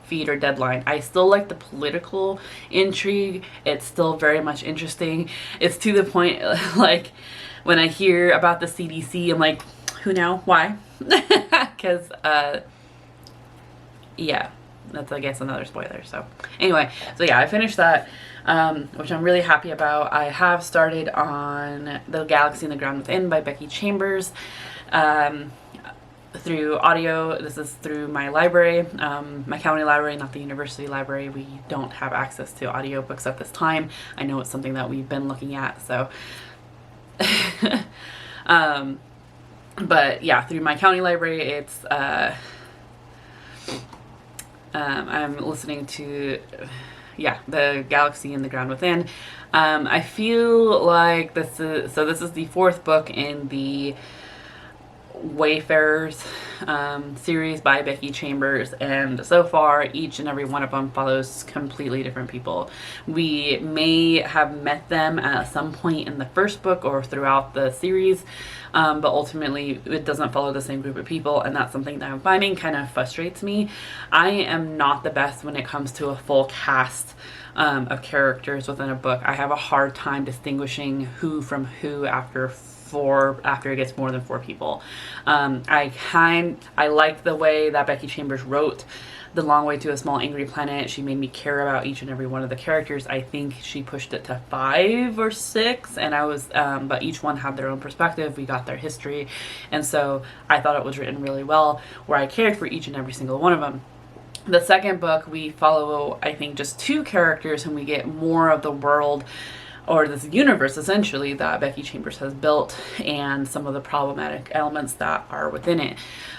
Feed or Deadline. I still like the political intrigue. It's still very much interesting. It's to the point, like, when I hear about the CDC, I'm like, who now? Why? Because, yeah, that's, I guess, another spoiler. So anyway, so yeah, I finished that, which I'm really happy about. I have started on The Galaxy and the Ground Within by Becky Chambers. Through audio. This is through my library, my county library, not the university library. We don't have access to audiobooks at this time. I know it's something that we've been looking at, so but yeah, through my county library, it's I'm listening to The Galaxy and the Ground Within. I feel like this is the fourth book in the Wayfarers series by Becky Chambers, and so far each and every one of them follows completely different people. We may have met them at some point in the first book or throughout the series, but ultimately it doesn't follow the same group of people, and that's something that I'm finding kind of frustrates me. I am not the best when it comes to a full cast of characters within a book. I have a hard time distinguishing who from who after it gets more than 4 people. I liked the way that Becky Chambers wrote The Long Way to a Small Angry Planet. She made me care about each and every one of the characters. I think she pushed it to 5 or 6, and I was, but each one had their own perspective. We got their history, and so I thought it was written really well, where I cared for each and every single one of them. The second book, we follow, I think, just 2 characters, and we get more of the world, or this universe essentially, that Becky Chambers has built, and some of the problematic elements that are within it.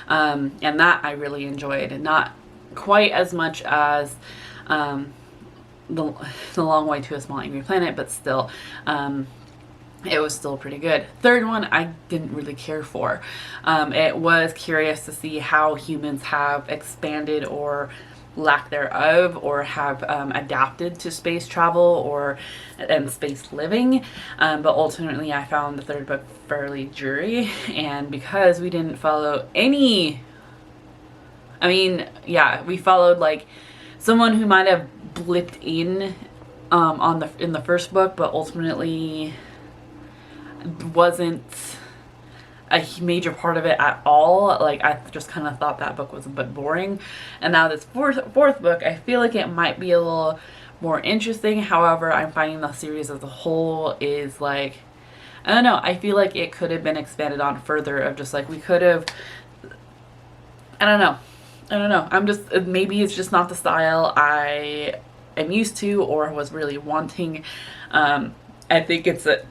And that I really enjoyed, and not quite as much as the Long Way to a Small Angry Planet, but still, it was still pretty good. Third one, I didn't really care for. It was curious to see how humans have expanded or lack thereof, or have adapted to space travel and space living, but ultimately I found the third book fairly dreary, and because we didn't follow any I mean, yeah, we followed like someone who might have blipped in in the first book, but ultimately wasn't a major part of it at all. Like, I just kind of thought that book was a bit boring. And now this fourth book, I feel like it might be a little more interesting. However, I'm finding the series as a whole is like, I don't know, I feel like it could have been expanded on further, of just like, we could have, I don't know. I'm just, maybe it's just not the style I am used to or was really wanting. I think it's a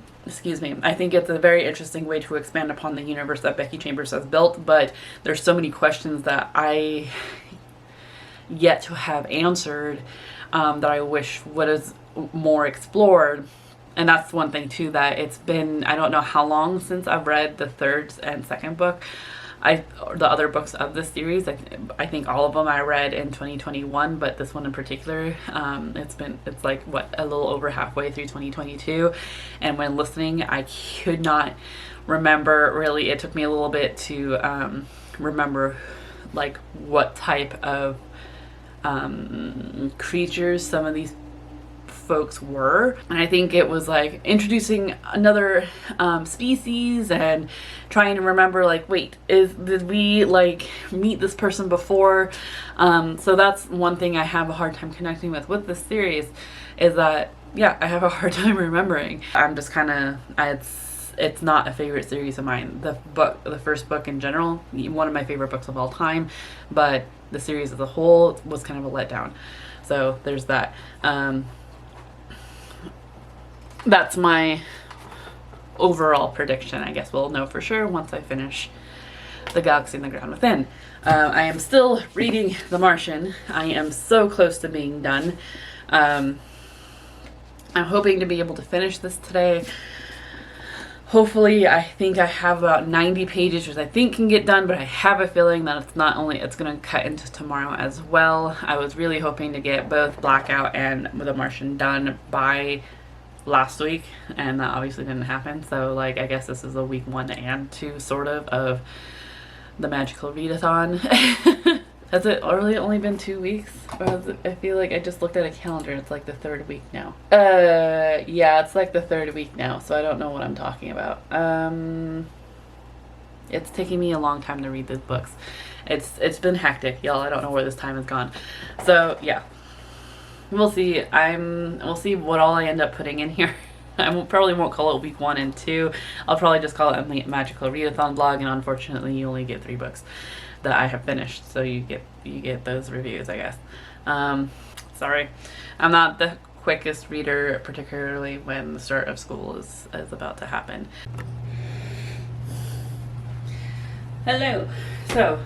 very interesting way to expand upon the universe that Becky Chambers has built, but there's so many questions that I yet to have answered that I wish was more explored. And that's one thing too, that it's been, I don't know how long since I've read the third and second book. The other books of this series, I think all of them I read in 2021, but this one in particular, it's like what, a little over halfway through 2022, and when listening, I could not remember really. It took me a little bit to remember like what type of creatures some of these folks were, and I think it was like introducing another species and trying to remember like, wait, did we like meet this person before? So that's one thing I have a hard time connecting with this series, is that yeah, I have a hard time remembering. I'm just kind of, it's not a favorite series of mine. The first book in general, one of my favorite books of all time, but the series as a whole was kind of a letdown. So there's that. That's my overall prediction. I guess we'll know for sure once I finish The Galaxy and the Ground Within. I am still reading The Martian. I am so close to being done. I'm hoping to be able to finish this today. Hopefully, I think I have about 90 pages, which I think can get done, but I have a feeling that it's going to cut into tomorrow as well. I was really hoping to get both Blackout and The Martian done by last week, and that obviously didn't happen. So like, I guess this is a week 1 and 2 sort of the magical readathon. Has it really only been 2 weeks? I feel like I just looked at a calendar and it's like the 3rd week now. Yeah, it's like the 3rd week now, so I don't know what I'm talking about. It's taking me a long time to read these books. It's been hectic, y'all. I don't know where this time has gone. So yeah. We'll see. We'll see what all I end up putting in here. I probably won't call it week 1 and 2. I'll probably just call it a magical readathon blog, and unfortunately you only get 3 books that I have finished, so you get those reviews, I guess. Sorry, I'm not the quickest reader, particularly when the start of school is about to happen. Hello. So,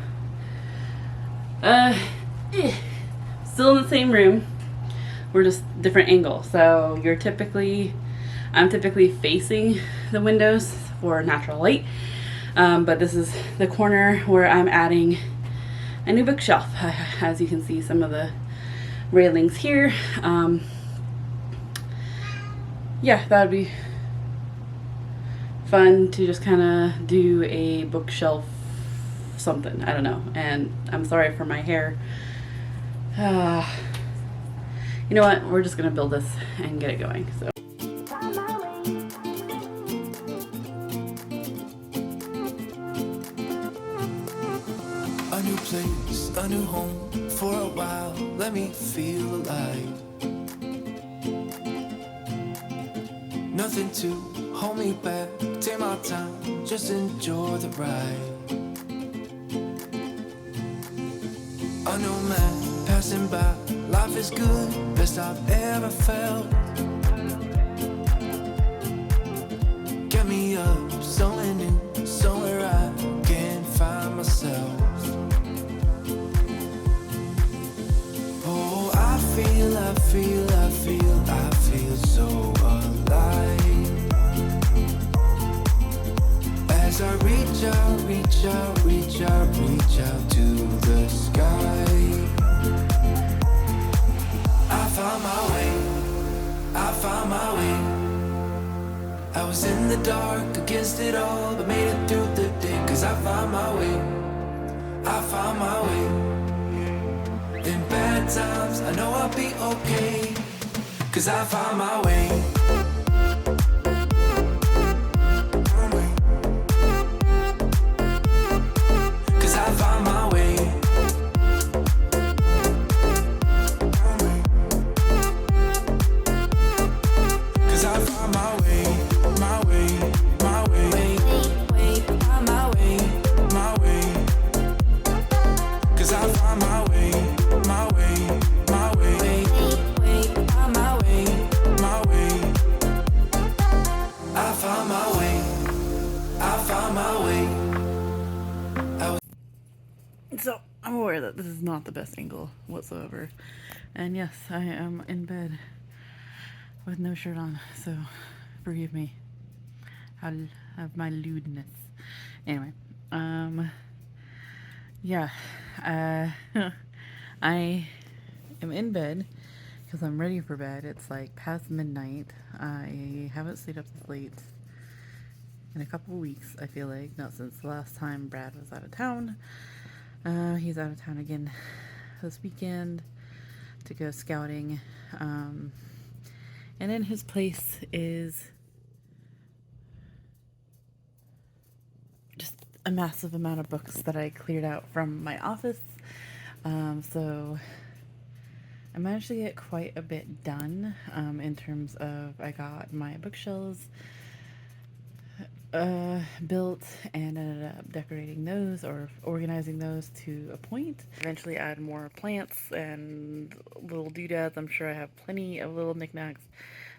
still in the same room. We're just different angles. So I'm typically facing the windows for natural light, but this is the corner where I'm adding a new bookshelf. As you can see, some of the railings here. Yeah, that would be fun to just kind of do a bookshelf something. I don't know. And I'm sorry for my hair. You know what? We're just gonna build this and get it going. So. A new place, a new home. For a while, let me feel alive. Nothing to hold me back. Take my time, just enjoy the ride. A new man passing by. Life is good, best I've ever felt. Get me up, somewhere new, somewhere I can find myself. Oh, I feel so alive. As I reach out to the sky. I found my way. I was in the dark against it all, but made it through the day. 'Cause I found my way. bad times, I know I'll be okay, 'cause I found my way. So, I'm aware that this is not the best angle whatsoever. And yes, I am in bed with no shirt on, so forgive me. I'll have my lewdness. Anyway, yeah, I am in bed because I'm ready for bed. It's like past midnight. I haven't stayed up this late in a couple of weeks, I feel like. Not since the last time Brad was out of town. He's out of town again this weekend to go scouting. And in his place is just a massive amount of books that I cleared out from my office. So I managed to get quite a bit done in terms of I got my bookshelves built and ended up decorating those or organizing those to a point. Eventually add more plants and little doodads. I'm sure I have plenty of little knickknacks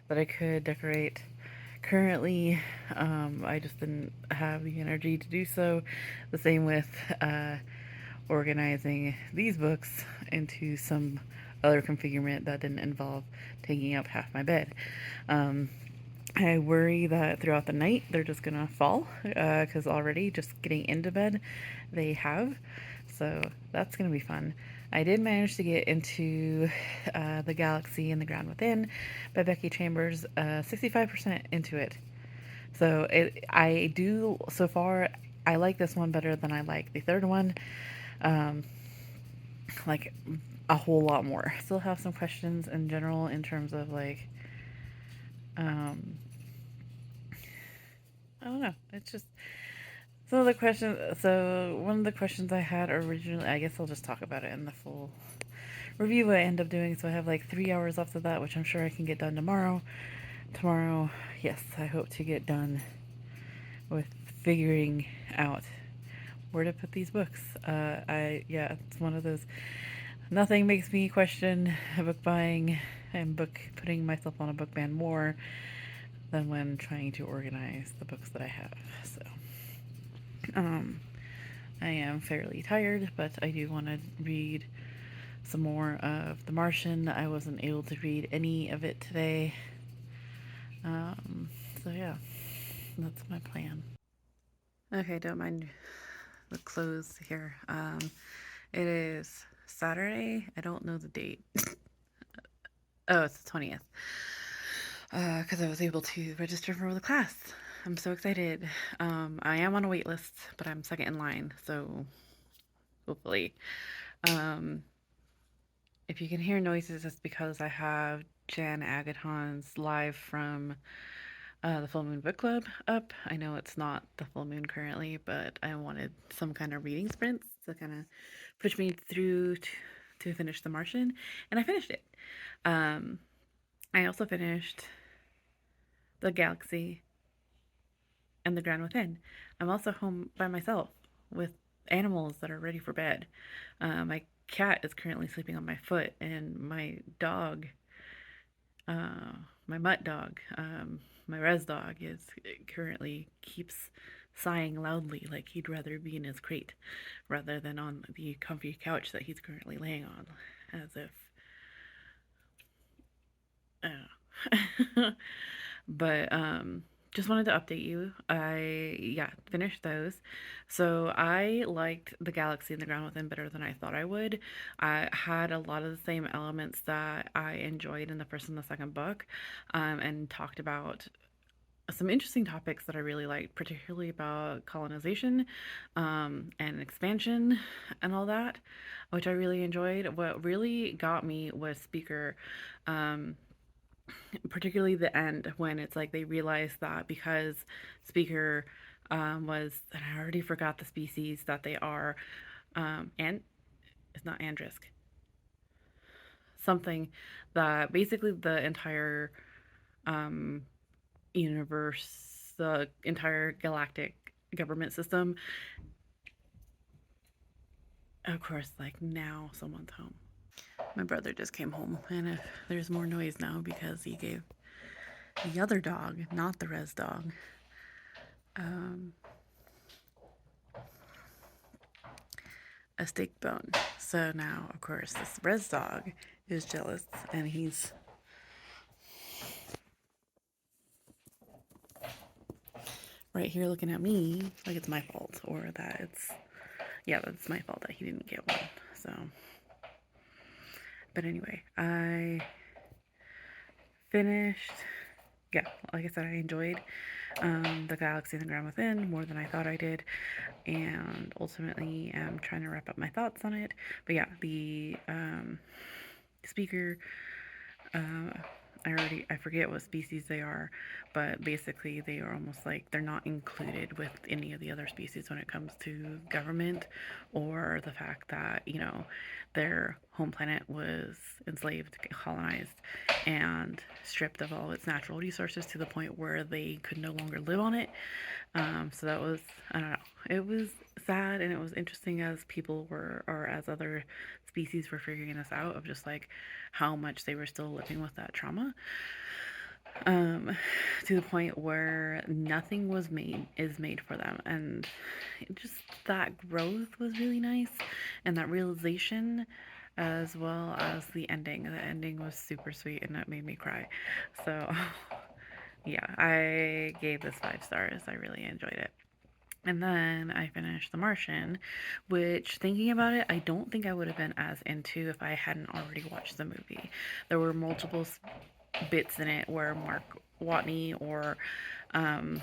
that I could decorate. Currently, I just didn't have the energy to do so. The same with organizing these books into some other configurement that didn't involve taking up half my bed. I worry that throughout the night they're just gonna fall because already just getting into bed they have, so that's gonna be fun. I did manage to get into The Galaxy and the Ground Within by Becky Chambers, 65% into it. So I do, so far, I like this one better than I like the third one, like a whole lot more. Still have some questions in general in terms of like, I don't know. It's just some of the questions. So one of the questions I had originally, I guess I'll just talk about it in the full review I end up doing. So I have like 3 hours left of that, which I'm sure I can get done tomorrow. Tomorrow, yes, I hope to get done with figuring out where to put these books. Yeah, it's one of those. Nothing makes me question book buying and putting myself on a book ban more than when trying to organize the books that I have. So, I am fairly tired, but I do want to read some more of The Martian. I wasn't able to read any of it today. So yeah, that's my plan. Okay, don't mind the clothes here. It is Saturday. I don't know the date. Oh, it's the 20th. Because I was able to register for the class. I'm so excited. I am on a wait list, but I'm second in line, so hopefully. If you can hear noises, it's because I have Jan Agaton's live from the Full Moon Book Club up. I know it's not the full moon currently, but I wanted some kind of reading sprints to kind of push me through to finish The Martian, and I finished it. I also finished The Galaxy and the Ground Within. I'm also home by myself with animals that are ready for bed. My cat is currently sleeping on my foot, and my dog, my mutt dog, my res dog, is currently keeps sighing loudly like he'd rather be in his crate rather than on the comfy couch that he's currently laying on, as if but just wanted to update you. I finished those. So I liked The Galaxy and the Ground Within better than I thought I would. I had a lot of the same elements that I enjoyed in the first and the second book, and talked about some interesting topics that I really liked, particularly about colonization and expansion and all that, which I really enjoyed. What really got me was Speaker, um, particularly the end when it's like they realized that because Speaker was, and I already forgot the species that they are, and it's not Andrisk, something that basically the entire um, universe, the entire galactic government system. Of course, like now someone's home. My brother just came home, and if there's more noise now because he gave the other dog, not the res dog, um, a steak bone. So now, of course, this res dog is jealous, and he's right here looking at me like it's my fault, or that it's, yeah, that's my fault that he didn't get one. So, but anyway, I finished. Yeah, like I said, I enjoyed The Galaxy and the Ground Within more than I thought I did, and ultimately I'm trying to wrap up my thoughts on it. But yeah, the Speaker, I forget what species they are, but basically they are almost like they're not included with any of the other species when it comes to government, or the fact that, you know, their home planet was enslaved, colonized, and stripped of all its natural resources to the point where they could no longer live on it. So that was, I don't know, it was sad, and it was interesting as people were, or as other species were figuring this out, of just like how much they were still living with that trauma. To the point where nothing is made for them, and just that growth was really nice, and that realization, as well as the ending. The ending was super sweet, and that made me cry. So yeah, I gave this 5 stars. I really enjoyed it. And then I finished The Martian, which, thinking about it, I don't think I would have been as into if I hadn't already watched the movie. There were multiple bits in it where Mark Watney, or um,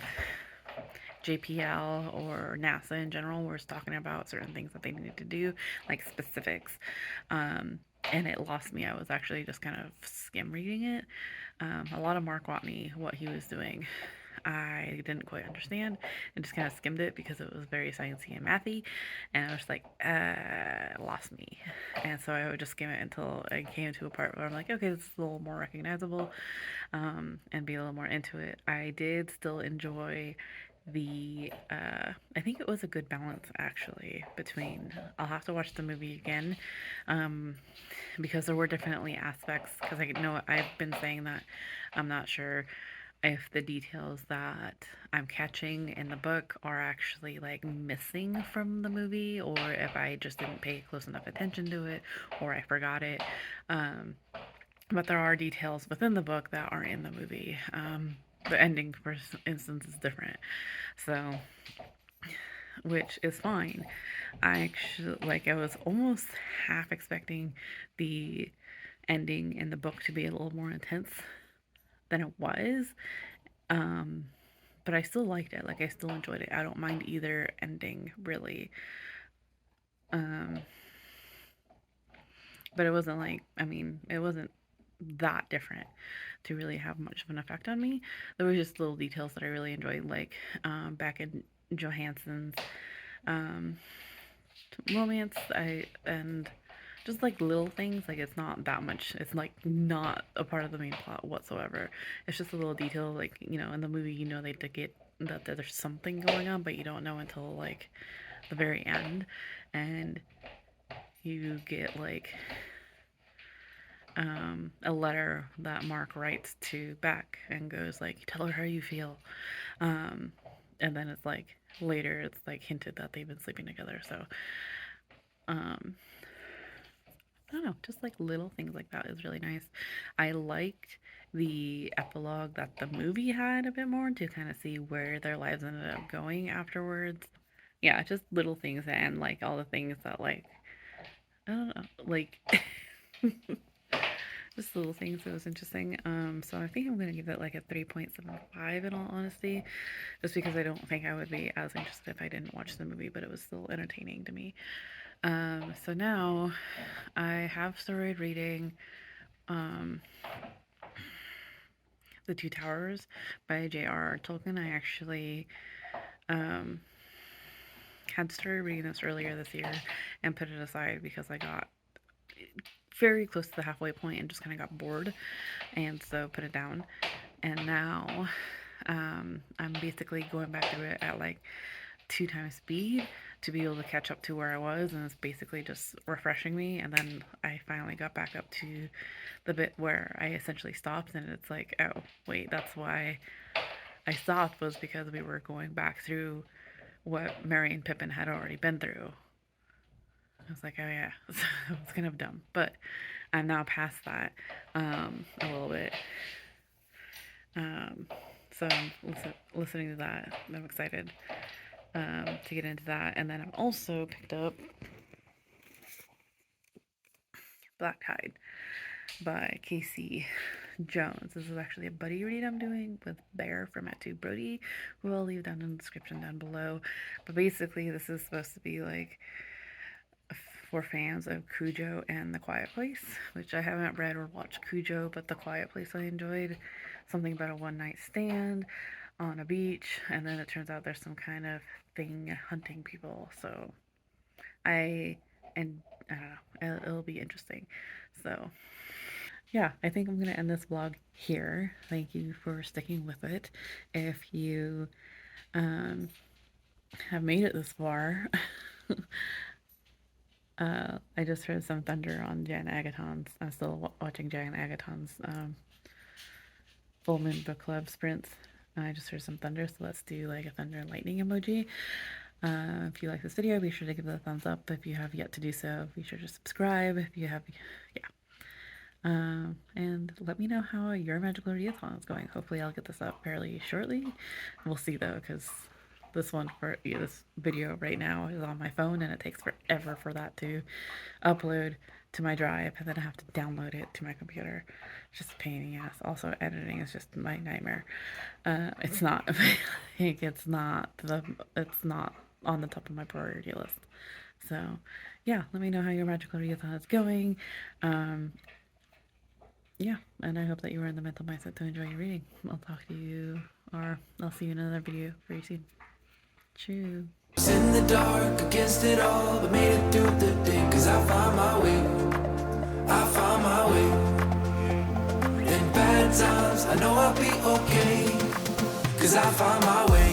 JPL, or NASA in general was talking about certain things that they needed to do, like specifics. And it lost me. I was actually just kind of skim reading it. A lot of Mark Watney, what he was doing, I didn't quite understand, and just kind of skimmed it because it was very sciencey and mathy, and I was like, lost me. And so I would just skim it until I came to a part where I'm like, okay, this is a little more recognizable, and be a little more into it. I did still enjoy the I think it was a good balance, actually, between, I'll have to watch the movie again, because there were definitely aspects, because I know I've been saying that I'm not sure if the details that I'm catching in the book are actually like missing from the movie, or if I just didn't pay close enough attention to it, or I forgot it. But there are details within the book that aren't in the movie. The ending, for instance, is different. So, which is fine. I actually, like, I was almost half expecting the ending in the book to be a little more intense than it was. But I still liked it. Like, I still enjoyed it. I don't mind either ending, really. But it wasn't like, I mean, it wasn't that different to really have much of an effect on me. There were just little details that I really enjoyed, like back in Johansson's um, romance, and just like little things. Like, it's not that much. It's like not a part of the main plot whatsoever. It's just a little detail, like, you know, in the movie, you know, they get that there's something going on, but you don't know until like the very end, and you get like a letter that Mark writes to Beck and goes like, tell her how you feel. And then it's like later it's like hinted that they've been sleeping together. So I don't know, just like little things like that is really nice. I liked the epilogue that the movie had a bit more, to kind of see where their lives ended up going afterwards. Yeah, just little things, and like all the things that, like, I don't know, like just little things that was interesting. So I think I'm gonna give it like a 3.75 in all honesty, just because I don't think I would be as interested if I didn't watch the movie, but it was still entertaining to me. So now I have started reading The Two Towers by J.R.R. Tolkien. I actually had started reading this earlier this year and put it aside because I got very close to the halfway point and just kind of got bored, and so put it down. And now I'm basically going back through it at like 2 times speed to be able to catch up to where I was, and it's basically just refreshing me. And then I finally got back up to the bit where I essentially stopped, and it's like, oh wait, that's why I stopped, was because we were going back through what Merry and Pippin had already been through. I was like, oh yeah, it's kind of dumb, but I'm now past that a little bit. So I'm listening to that. I'm excited to get into that. And then I've also picked up Black Tide by Casey Jones. This is actually a buddy read I'm doing with Bear from Brody, who I'll leave down in the description down below. But basically, this is supposed to be like for fans of Cujo and The Quiet Place, which I haven't read or watched Cujo, but The Quiet Place I enjoyed. Something about a one-night stand on a beach, and then it turns out there's some kind of thing hunting people. So I don't know, it'll be interesting. So yeah, I think I'm gonna end this vlog here. Thank you for sticking with it. If you have made it this far, I just heard some thunder on Jan Agaton's. I'm still watching Jan Agaton's full moon book club sprints. I just heard some thunder, so let's do like a thunder and lightning emoji. If you like this video, be sure to give it a thumbs up. If you have yet to do so, be sure to subscribe. If you have, and let me know how your magical readathon is going. Hopefully I'll get this up fairly shortly. We'll see though, because this video right now is on my phone, and it takes forever for that to upload to my drive, and then I have to download it to my computer. It's just a pain in the ass. Also, editing is just my nightmare. It's not it's not on the top of my priority list. So yeah, let me know how your magical readathon is going. Yeah, and I hope that you are in the mental mindset to enjoy your reading. I'll talk to you, or I'll see you in another video very soon. Cheers. In the dark against it all, but made it through the day, 'cause I found my way. I found my way. In bad times, I know I'll be okay, 'cause I found my way.